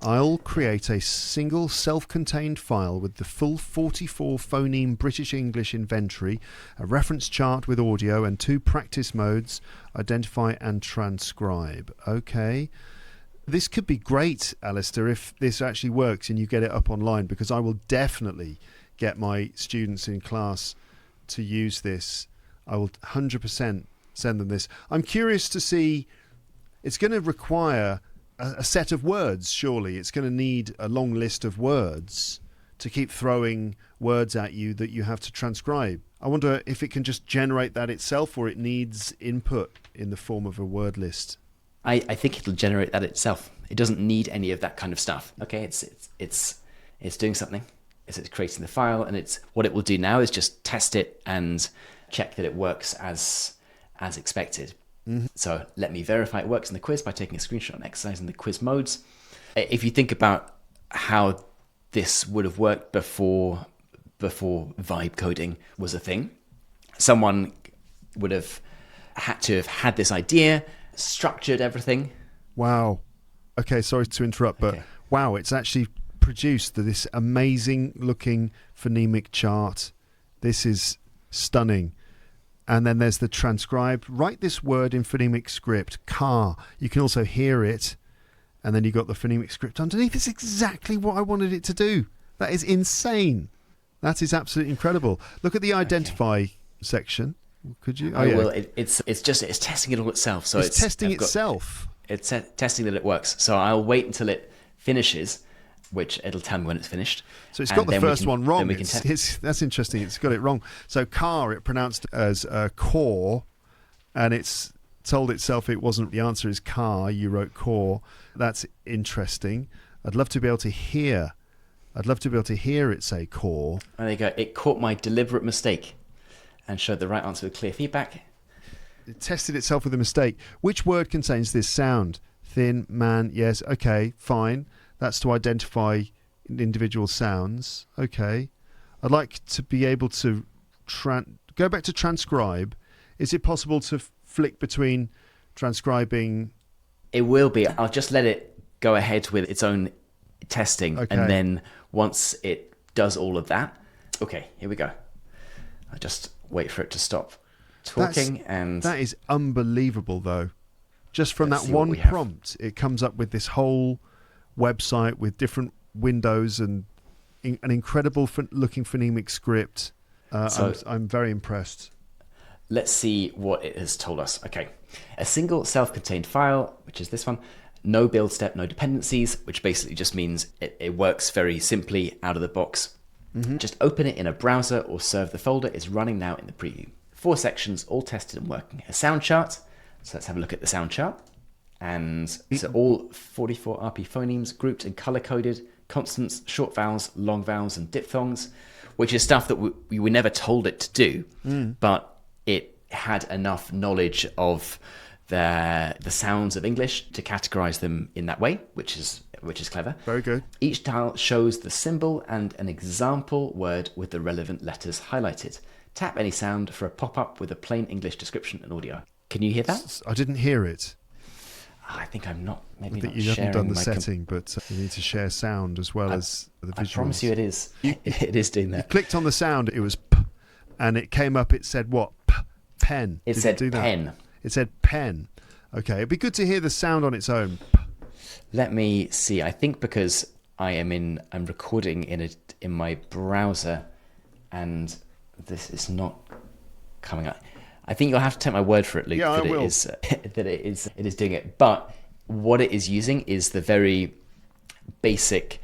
I'll create a single self-contained file with the full 44 phoneme British English inventory, a reference chart with audio and 2 practice modes, identify and transcribe. Okay. This could be great, Alistair, if this actually works and you get it up online, because I will definitely get my students in class to use this. I will 100% send them this. I'm curious to see, it's going to require a set of words, surely. It's going to need a long list of words to keep throwing words at you that you have to transcribe. I wonder if it can just generate that itself, or it needs input in the form of a word list.
I think it'll generate that itself. It doesn't need any of that kind of stuff. Okay, it's doing something. It's creating the file, and it's what it will do now is just test it and check that it works as expected. Mm-hmm. So let me verify it works in the quiz by taking a screenshot and exercising the quiz modes. If you think about how this would have worked before vibe coding was a thing, someone would have had to have had this idea, structured everything.
Wow. Okay, sorry to interrupt, but wow, it's actually produced this amazing looking phonemic chart. This is stunning. And then there's the transcribe. Write this word in phonemic script, car. You can also hear it. And then you got the phonemic script underneath. It's exactly what I wanted it to do. That is insane. That is absolutely incredible. Look at the identify section. Could you?
Oh, yeah. Well, it's testing it all itself. So
it's testing itself.
It's testing that it works. So I'll wait until it finishes, which it'll tell me when it's finished.
So it's got the first one wrong. That's interesting. It's got it wrong. So car, it pronounced as core, and it's told itself it wasn't. The answer is car. You wrote core. That's interesting. I'd love to be able to hear. It say core.
And there you go. It caught my deliberate mistake and showed the right answer with clear feedback.
It tested itself with a mistake. Which word contains this sound? Thin, man, yes. Okay, fine. That's to identify individual sounds. Okay. I'd like to be able to go back to transcribe. Is it possible to flick between transcribing?
It will be. I'll just let it go ahead with its own testing. Okay. And then once it does all of that, okay, here we go. I'll just wait for it to stop talking.
That is unbelievable, though. Just from that one prompt, it comes up with this whole website with different windows and an incredible looking phonemic script. I'm very impressed.
Let's see what it has told us. Okay, a single self-contained file, which is this one. No build step, no dependencies, which basically just means it works very simply out of the box. Mm-hmm. Just open it in a browser or serve the folder. Is running now in the preview. 4 sections, all tested and working. A sound chart. So let's have a look at the sound chart. And so all 44 RP phonemes grouped and color-coded, consonants, short vowels, long vowels, and diphthongs, which is stuff that we were never told it to do, but it had enough knowledge of the sounds of English to categorize them in that way, which is clever.
Very good.
Each tile shows the symbol and an example word with the relevant letters highlighted. Tap any sound for a pop-up with a plain English description and audio. Can you hear that?
I didn't hear it.
I think I'm not. Maybe
I think you haven't done the setting, but you need to share sound as well as the visuals.
I promise you, it is. It is doing that.
You clicked on the sound. It was p, and it came up. It said what? P, pen.
It said pen.
It said pen. Okay, it'd be good to hear the sound on its own. P.
Let me see. I think because I'm recording in my browser, and this is not coming up. I think you'll have to take my word for it, Luke, that it is doing it. But what it is using is the very basic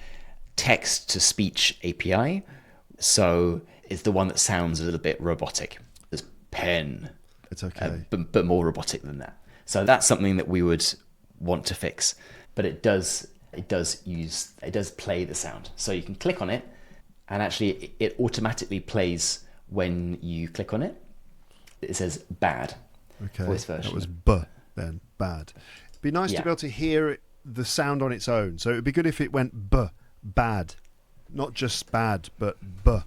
text-to-speech API. So it's the one that sounds a little bit robotic. There's pen.
It's okay.
But more robotic than that. So that's something that we would want to fix. But it does play the sound. So you can click on it, and actually it automatically plays when you click on it. It says bad.
Okay.
Voice version.
That was B. then bad. It'd be nice
Yeah.
to be able to hear the sound on its own. So it would be good if it went b, bad. Not just bad, but b,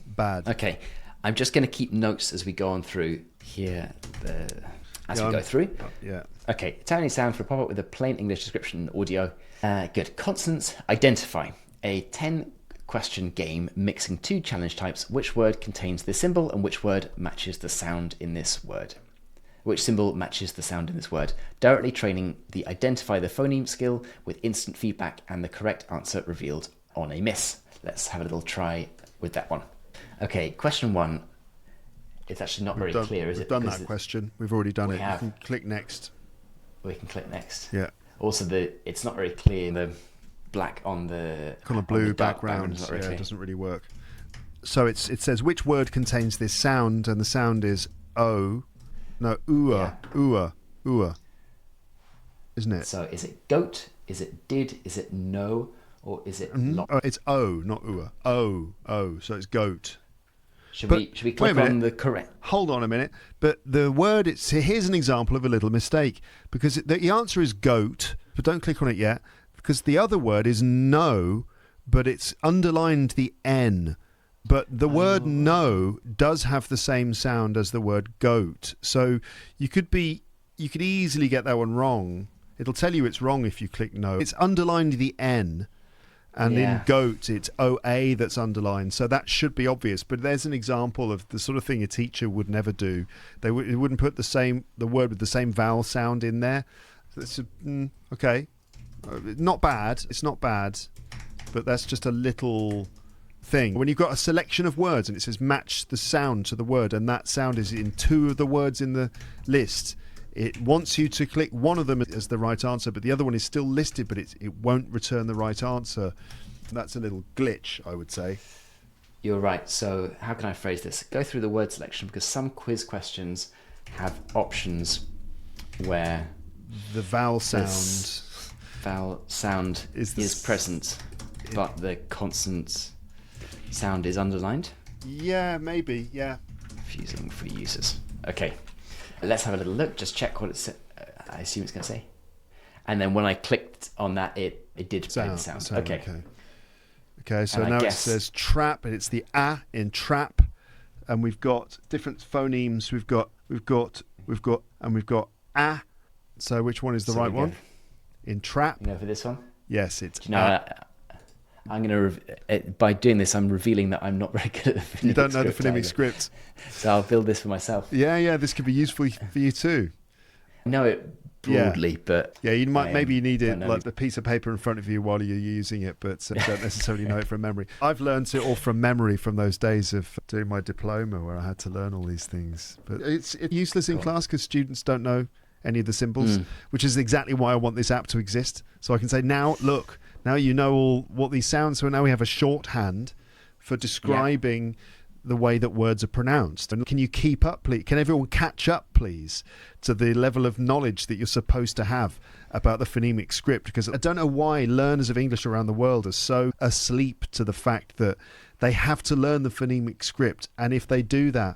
bad.
Okay, I'm just going to keep notes as we go on through here, as we go through.
Yeah.
Okay, Italian sound for a pop-up with a plain English description audio. Good. Consonants, identify. A 10-question game mixing 2 challenge types. Which word contains this symbol and which word matches the sound in this word? Which symbol matches the sound in this word? Directly training the identify the phoneme skill with instant feedback and the correct answer revealed on a miss. Let's have a little try with that one. Okay, question 1. It's actually not very clear, is it?
We've done that question. We've already done it.
have.
You can click next.
We can click next.
Yeah.
Also, it's not very clear. The black on the
Kind of
on
blue
the dark
background.
is not very
Yeah,
clear.
it doesn't really work. So it says which word contains this sound, and the sound is o, no ua, ua, isn't it?
So is it goat? Is it did? Is it no? Or is it lot?
Oh, it's o, not ua. O. So it's goat.
Should
but
we
wait a
click
minute.
on the correct?
Hold on a minute. But the word, here's an example of a little mistake, because the answer is goat, but don't click on it yet, because the other word is no, but it's underlined the N. But the word no does have the same sound as the word goat. So you could easily get that one wrong. It'll tell you it's wrong if you click no. It's underlined the N. And in goat, it's OA that's underlined. So that should be obvious. But there's an example of the sort of thing a teacher would never do. They wouldn't put the word with the same vowel sound in there. That's okay. Not bad. It's not bad. But that's just a little thing. When you've got a selection of words and it says match the sound to the word, and that sound is in 2 of the words in the list, it wants you to click one of them as the right answer, but the other one is still listed, but it won't return the right answer. That's a little glitch, I would say.
You're right. So how can I phrase this? Go through the word selection, because some quiz questions have options where
the vowel sound
is present, but the consonant sound is underlined.
Yeah, maybe. Yeah.
Confusing for users. Okay. Let's have a little look. Just check what it's. I assume it's going to say. And then when I clicked on that, it did play the sound. Okay.
Okay. So
and
now it says trap, and it's the a in trap, and we've got different phonemes. We've got, and we've got a. So which one is the right one? In trap.
You know, for this one.
Yes, it's.
Do you know, I'm going to, by doing this, I'm revealing that I'm not very good at the phonemic script.
You don't know the phonemic script.
So I'll build this for myself.
Yeah, this could be useful for you too.
I know it broadly, but...
Yeah, you might maybe you need it like the piece of paper in front of you while you're using it, but don't necessarily know it from memory. I've learned it all from memory from those days of doing my diploma where I had to learn all these things. But it's useless in class because students don't know any of the symbols, which is exactly why I want this app to exist. So I can say, now, look... Now you know all what these sounds. So now we have a shorthand for describing the way that words are pronounced. And can you keep up, please? Can everyone catch up, please, to the level of knowledge that you're supposed to have about the phonemic script? Because I don't know why learners of English around the world are so asleep to the fact that they have to learn the phonemic script. And if they do that,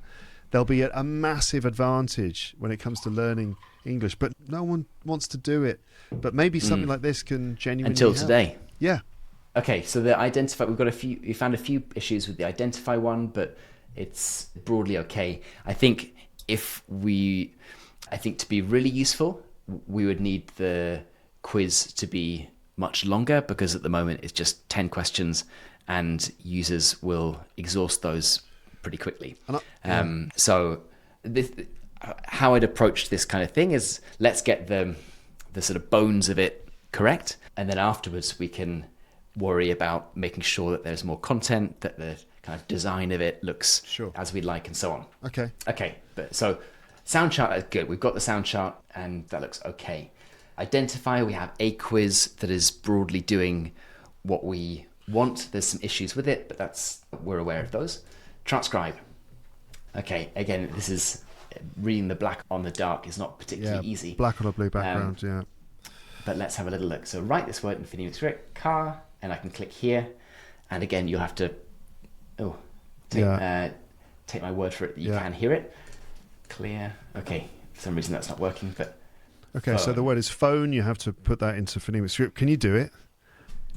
they'll be at a massive advantage when it comes to learning English. But no one wants to do it. But maybe something like this can genuinely
Until
help.
today.
Yeah.
Okay, so the identify, we found a few issues with the identify one, but it's broadly okay. I think to be really useful, we would need the quiz to be much longer, because at the moment it's just 10 questions and users will exhaust those pretty quickly. So how I'd approach this kind of thing is, let's get the sort of bones of it correct, and then afterwards we can worry about making sure that there's more content, that the kind of design of it looks as we like, and so on. Okay, but so sound chart is good. We've got the sound chart and that looks okay. Identify, we have a quiz that is broadly doing what we want. There's some issues with it, but we're aware of those. Transcribe. Okay, again, this is reading the black on the dark is not particularly easy.
Black on a blue background,
But let's have a little look. So write this word in phonemic script, car, and I can click here. And again, you'll have to take my word for it that you can hear it. Clear. Okay, for some reason that's not working, but
Okay, so the word is phone. You have to put that into phonemic script. Can you do it?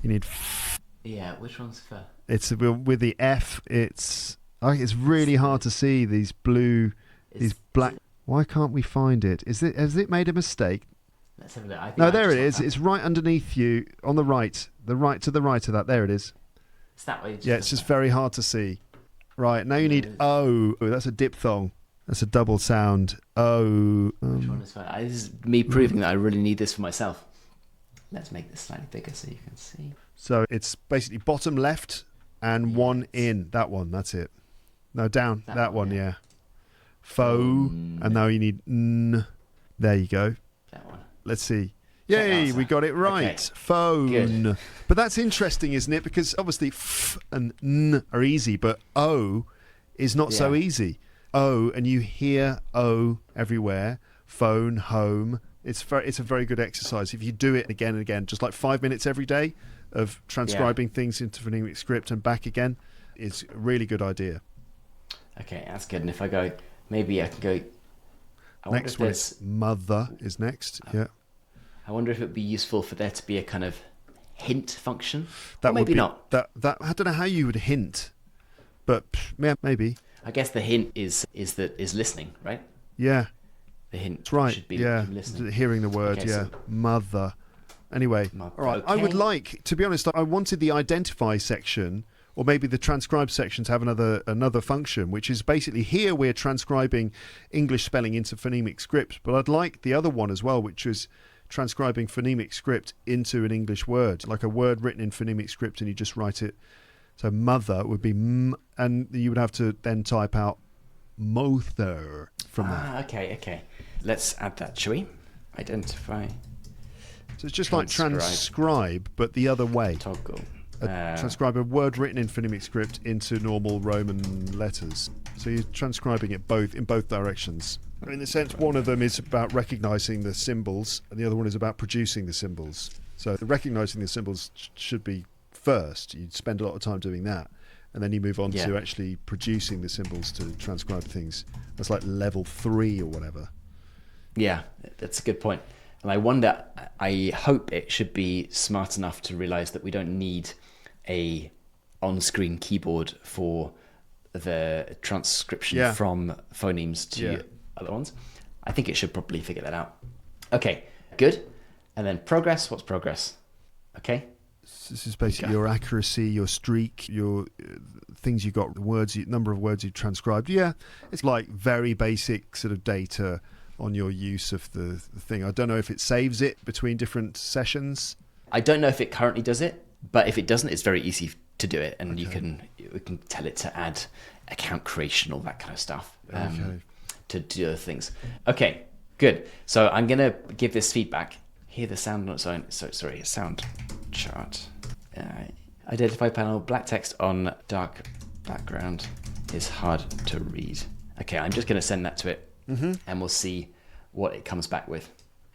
You need...
Yeah, which one's for?
It's with the F. It's really hard to see these black... Why can't we find it? Has it made a mistake?
Let's have a look. I think
No, there it is. It's right underneath you on the right. To the right of that. There it is.
It's that way.
Yeah, it's just very hard to see. Right, now you need O. Oh, that's a diphthong. That's a double sound. O.
Which one is for? This is me proving that I really need this for myself. Let's make this slightly bigger so you can see.
So it's basically bottom left and one in. That one, that's it. No, down. That one, yeah. Phone. And now you need N. There you go.
That one.
Let's see. Yay, we got it right. Okay. Phone. Good. But that's interesting, isn't it? Because obviously F and N are easy, but O is not so easy. O, and you hear O everywhere. Phone, home. It's a very good exercise. If you do it again and again, just like 5 minutes every day of transcribing things into phonemic script and back again, it's a really good idea.
Okay, that's good. And if I go, maybe I can go...
Next one is mother is next. Yeah.
I wonder if it would be useful for there to be a kind of hint function.
That
or maybe not.
That I don't know how you would hint, but maybe.
I guess the hint is listening, right?
Yeah.
The hint
should
be listening.
Hearing the word, okay, so mother. Anyway, all right. Okay. I would like, to be honest, I wanted the identify section or maybe the transcribe section to have another function, which is basically here we're transcribing English spelling into phonemic script, but I'd like the other one as well, which is transcribing phonemic script into an English word, like a word written in phonemic script and you just write it. So mother would be m, and you would have to then type out mother from that.
Okay. Let's add that, shall we? Identify.
So it's just like transcribe, but the other way.
Toggle.
Transcribe a word written in phonemic script into normal Roman letters. So you're transcribing it in both directions. In a sense, one of them is about recognizing the symbols, and the other one is about producing the symbols. So recognizing the symbols should be first. You'd spend a lot of time doing that, and then you move on to actually producing the symbols to transcribe things. That's like level 3 or whatever. Yeah,
that's a good point. And I hope it should be smart enough to realize that we don't need a on-screen keyboard for the transcription from phonemes to other ones. I think it should probably figure that out. Okay, good. And then progress. What's progress? Okay.
This is basically your accuracy, your streak, your things you got, number of words you transcribed. Yeah, it's like very basic sort of data on your use of the thing. I don't know if it saves it between different sessions.
I don't know if it currently does it, but if it doesn't, it's very easy to do it, and we can tell it to add account creation, all that kind of stuff, to do other things. Okay, good. So I'm going to give this feedback. Hear the sound on its own. Sound chart. Identify panel, black text on dark background is hard to read. Okay, I'm just going to send that to it, and we'll see what it comes back with.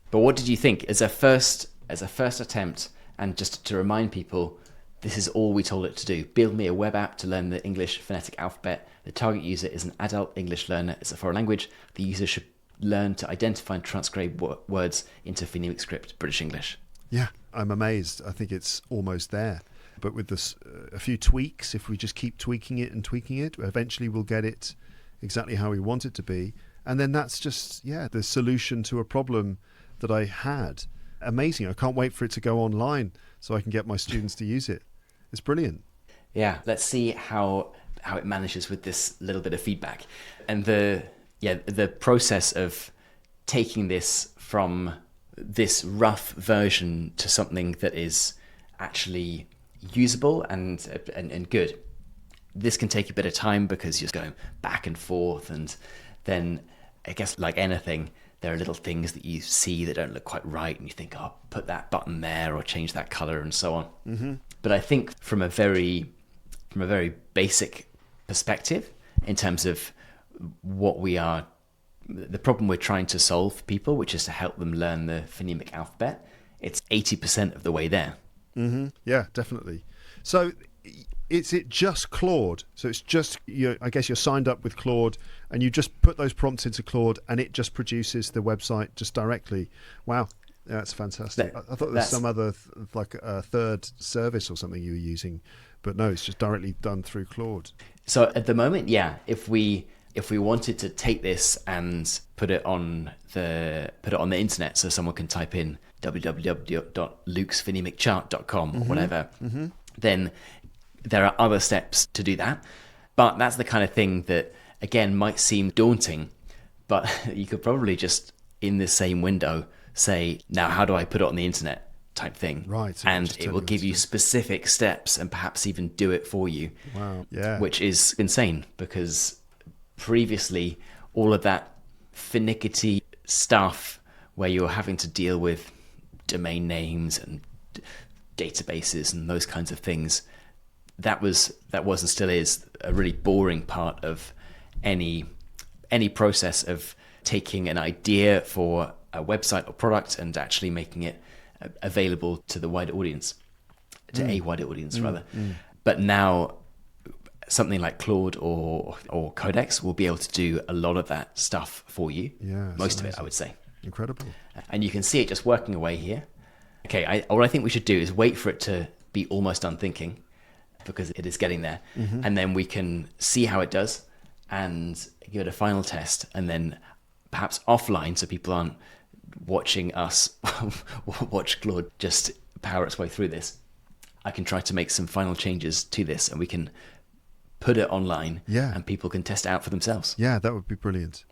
But what did you think as a first attempt? And just to remind people, this is all we told it to do. Build me a web app to learn the English phonetic alphabet. The target user is an adult English learner. It's a foreign language. The user should learn to identify and transcribe words into phonemic script, British English.
Yeah, I'm amazed. I think it's almost there. But with this, a few tweaks, if we just keep tweaking it, eventually we'll get it exactly how we want it to be. And then that's just, the solution to a problem that I had. Amazing. I can't wait for it to go online so I can get my students to use it. It's brilliant.
Yeah, let's see how it manages with this little bit of feedback. And the process of taking this from this rough version to something that is actually usable and good. This can take a bit of time because you're just going back and forth, and then I guess like anything, there are little things that you see that don't look quite right, and you think, oh, put that button there or change that color and so on. Mm-hmm. But I think from a very basic perspective, in terms of the problem we're trying to solve for people, which is to help them learn the phonemic alphabet, it's 80% of the way there.
Mm-hmm. Yeah, definitely. So is it just Claude? So it's just I guess you're signed up with Claude, and you just put those prompts into Claude, and it just produces the website just directly. Wow, yeah, that's fantastic. I thought there was some other like a third service or something you were using, but no, it's just directly done through Claude.
So at the moment, yeah, if we wanted to take this and put it on the internet, so someone can type in www.luke'sphonemic.chart.com or whatever, then there are other steps to do that. But that's the kind of thing that, again, might seem daunting, but you could probably just, in the same window, say, now how do I put it on the internet type thing?
Right.
And it will give you specific steps and perhaps even do it for you.
Wow. Yeah.
Which is insane, because previously all of that finicky stuff where you're having to deal with domain names and databases and those kinds of things, that was and still is a really boring part of any process of taking an idea for a website or product and actually making it available to the wider audience, a wider audience rather. But now something like Claude or Codex will be able to do a lot of that stuff for you.
Yeah,
most of it, I would say.
Incredible.
And you can see it just working away here. Okay, what I think we should do is wait for it to be almost done thinking, because it is getting there. And then we can see how it does and give it a final test, and then perhaps offline, so people aren't watching us watch Claude just power its way through this. I can try to make some final changes to this, and we can put it online, and people can test it out for themselves.
Yeah, that would be brilliant.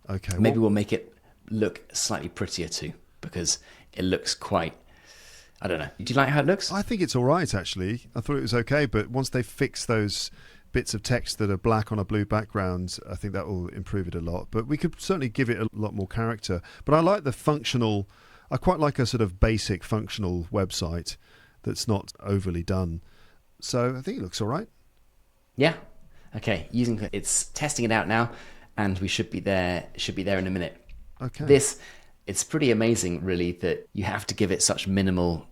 Okay.
Maybe we'll make it look slightly prettier too, because it looks quite, I don't know. Do you like how it looks?
I think it's all right, actually. I thought it was okay, but once they fix those bits of text that are black on a blue background, I think that will improve it a lot. But we could certainly give it a lot more character. But I like the functional, I quite like a sort of basic functional website that's not overly done. So I think it looks all right.
Yeah. Okay. It's testing it out now, and we should be there in a minute.
Okay.
It's pretty amazing, really, that you have to give it such minimal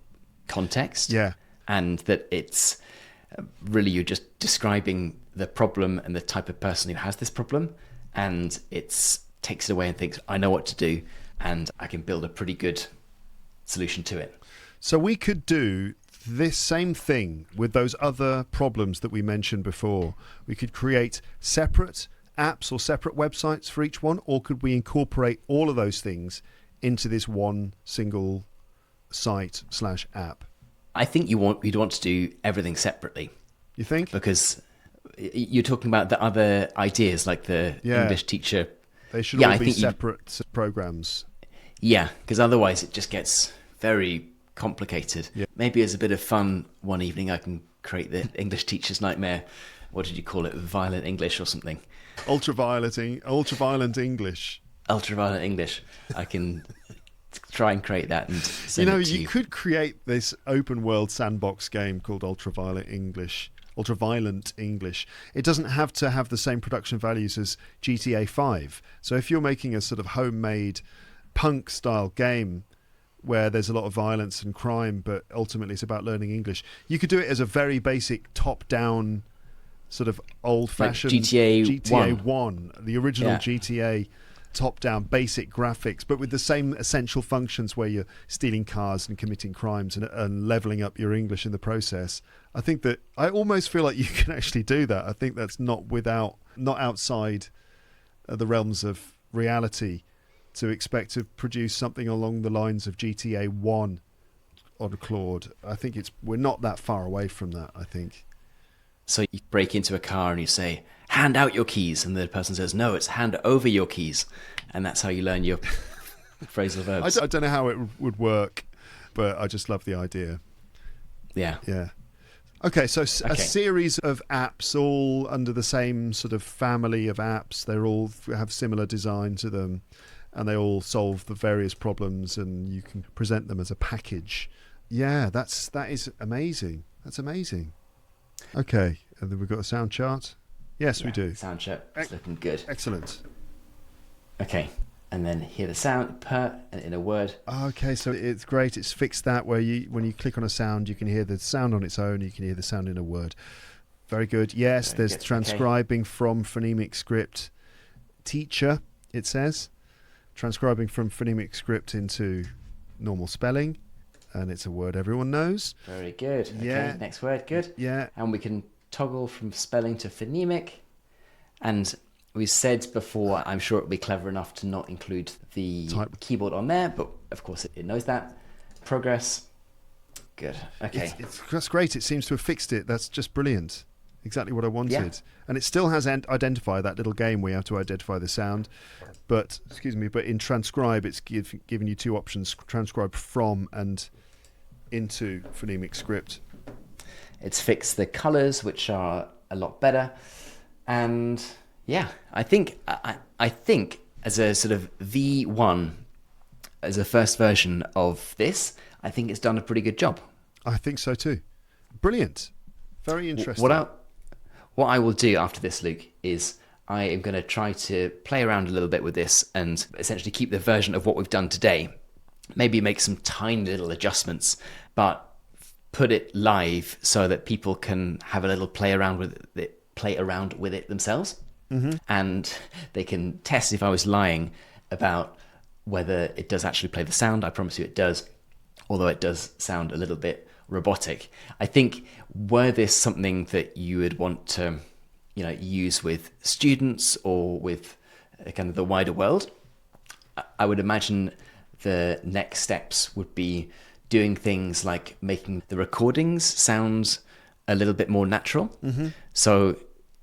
context.
Yeah.
And that it's really, you're just describing the problem and the type of person who has this problem, and it takes it away and thinks, I know what to do, and I can build a pretty good solution to it.
So we could do this same thing with those other problems that we mentioned before. We could create separate apps or separate websites for each one, or could we incorporate all of those things into this one single site/app?
I think you'd want to do everything separately.
You think?
Because you're talking about the other ideas, like the English teacher.
They should all be separate programs.
Yeah, because otherwise it just gets very complicated. Yeah. Maybe as a bit of fun one evening, I can create the English teacher's nightmare. What did you call it? Violent English or something?
Ultraviolet English.
Ultraviolet English. I can try and create that and send it to you.
You could create this open world sandbox game called Ultraviolet English. It doesn't have to have the same production values as GTA 5. So if you're making a sort of homemade punk style game where there's a lot of violence and crime, but ultimately it's about learning English, you could do it as a very basic top-down sort of old-fashioned
like
GTA 1, the original GTA top-down basic graphics, but with the same essential functions where you're stealing cars and committing crimes and leveling up your English in the process. I think that I almost feel like you can actually do that. I think that's not outside the realms of reality to expect to produce something along the lines of GTA 1 on Claude. I think we're not that far away from that, I think.
So you break into a car and you say, hand out your keys, and the person says, no, it's hand over your keys, and that's how you learn your phrasal verbs.
I don't know how it would work, but I just love the idea.
Yeah.
Okay, so a series of apps all under the same sort of family of apps. They all have similar design to them, and they all solve the various problems, and you can present them as a package. Yeah, that is amazing. That's amazing. Okay, and then we've got a sound chart. Yes, we do.
Sound chart. It's looking good.
Excellent.
Okay, and then hear the sound per in a word.
Okay, so it's great. It's fixed that where when you click on a sound, you can hear the sound on its own. You can hear the sound in a word. Very good. Yes,
Very
there's
good.
transcribing from phonemic script teacher, it says. Transcribing from phonemic script into normal spelling. And it's a word everyone knows.
Very good.
Yeah.
Okay, next word. Good.
Yeah.
And we can toggle from spelling to phonemic. And we said before, I'm sure it'll be clever enough to not include the keyboard on there, but of course it knows that. Progress. Good. Okay.
That's great. It seems to have fixed it. That's just brilliant. Exactly what I wanted.
Yeah.
And it still has identify, that little game where you have to identify the sound. But in transcribe, it's giving you two options: transcribe from and into phonemic script.
It's fixed the colors, which are a lot better. And yeah, I think as a sort of V1, as a first version of this, I think it's done a pretty good job.
I think so too. Brilliant. Very interesting.
What I will do after this, Luke, is I am going to try to play around a little bit with this and essentially keep the version of what we've done today. Maybe make some tiny little adjustments, but put it live so that people can have a little play around with it themselves. Mm-hmm. And they can test if I was lying about whether it does actually play the sound. I promise you it does, although it does sound a little bit robotic. I think, were this something that you would want to use with students or with kind of the wider world, I would imagine the next steps would be doing things like making the recordings sound a little bit more natural. Mm-hmm. So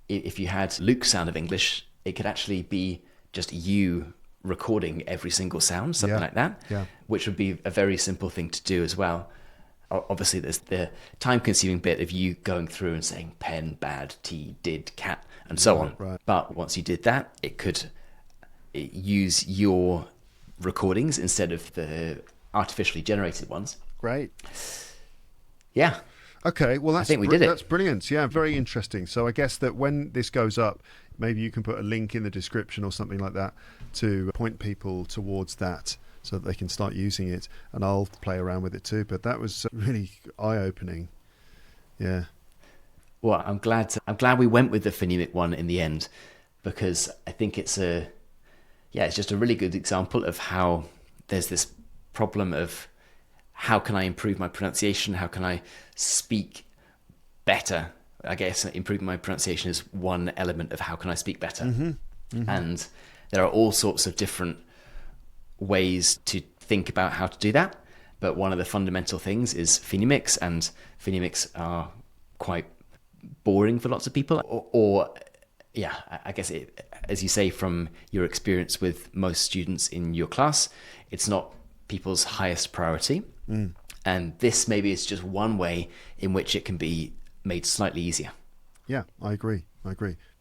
if you had Luke's sound of English, it could actually be just you recording every single sound, something like that, which would be a very simple thing to do as well. Obviously, there's the time-consuming bit of you going through and saying pen, bad, tea, did, cat, and so on. Right. But once you did that, it could use your recordings instead of the artificially generated ones.
Great.
Yeah.
Okay, well,
I think we did it.
That's brilliant. Yeah, very interesting. So I guess that when this goes up, maybe you can put a link in the description or something like that to point people towards that so that they can start using it. And I'll play around with it too. But that was really eye-opening. Yeah.
Well, I'm glad we went with the phonemic one in the end, because I think it's just a really good example of how there's this problem of how can I improve my pronunciation? How can I speak better? I guess improving my pronunciation is one element of how can I speak better. Mm-hmm. Mm-hmm. And there are all sorts of different ways to think about how to do that. But one of the fundamental things is phonemics, and phonemics are quite boring for lots of people. I guess as you say, from your experience with most students in your class, it's not people's highest priority. Mm. And this maybe is just one way in which it can be made slightly easier.
Yeah, I agree.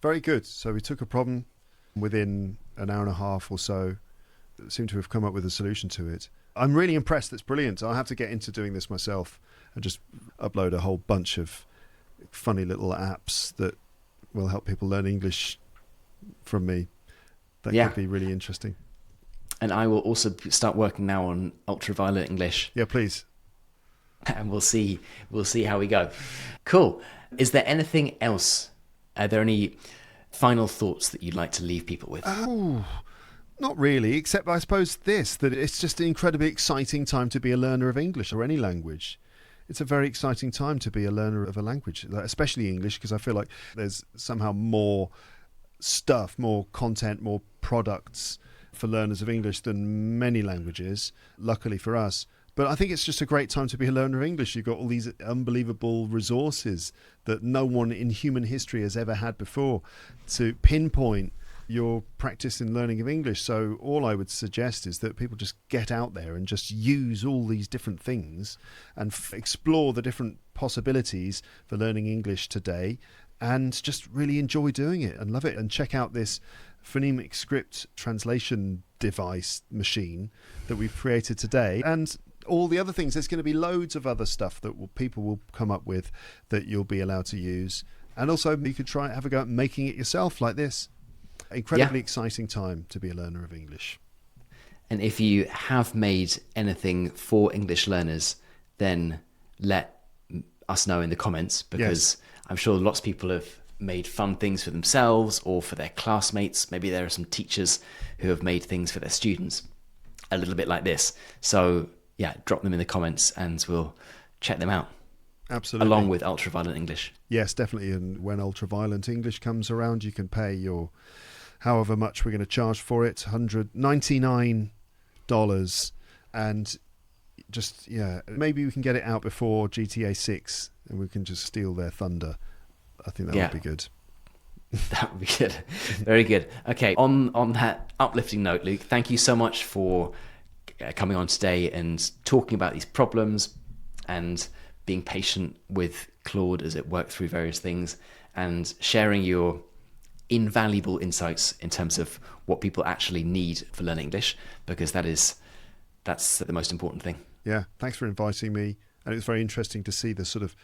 Very good. So we took a problem within an hour and a half or so, seem to have come up with a solution to it. I'm really impressed. That's brilliant. I'll have to get into doing this myself and just upload a whole bunch of funny little apps that will help people learn English from me. That could be really interesting.
And I will also start working now on ultraviolet English.
Yeah, please.
And we'll see how we go. Cool. Is there anything else? Are there any final thoughts that you'd like to leave people with?
Oh, not really, except I suppose that it's just an incredibly exciting time to be a learner of English or any language. It's a very exciting time to be a learner of a language, especially English, because I feel like there's somehow more stuff, more content, more products for learners of English than many languages, luckily for us. But I think it's just a great time to be a learner of English. You've got all these unbelievable resources that no one in human history has ever had before to pinpoint your practice in learning of English. So all I would suggest is that people just get out there and just use all these different things and explore the different possibilities for learning English today, and just really enjoy doing it and love it. And check out this phonemic script translation device machine that we've created today, and all the other things. There's going to be loads of other stuff that people will come up with that you'll be allowed to use. And also you could have a go at making it yourself like this. Incredibly exciting time to be a learner of English.
And if you have made anything for English learners, then let us know in the comments, because I'm sure lots of people have made fun things for themselves or for their classmates. Maybe there are some teachers who have made things for their students a little bit like this. So yeah, drop them in the comments and we'll check them out.
Absolutely.
Along with Ultraviolent English.
Yes, definitely. And when Ultraviolent English comes around, you can pay your however much we're going to charge for it, $199, and just, yeah, maybe we can get it out before GTA 6 and we can just steal their thunder. I think that would be good.
That would be good. Very good. Okay, on that uplifting note, Luke, thank you so much for coming on today and talking about these problems and being patient with Claude as it worked through various things and sharing your invaluable insights in terms of what people actually need for learning English, because that's the most important thing.
Yeah, thanks for inviting me. And it was very interesting to see the sort of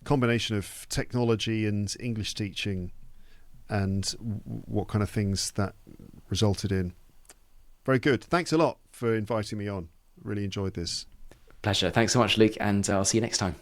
combination of technology and English teaching and what kind of things that resulted in. Very good. Thanks a lot for inviting me on. Really enjoyed this.
Pleasure. Thanks so much, Luke, and I'll see you next time.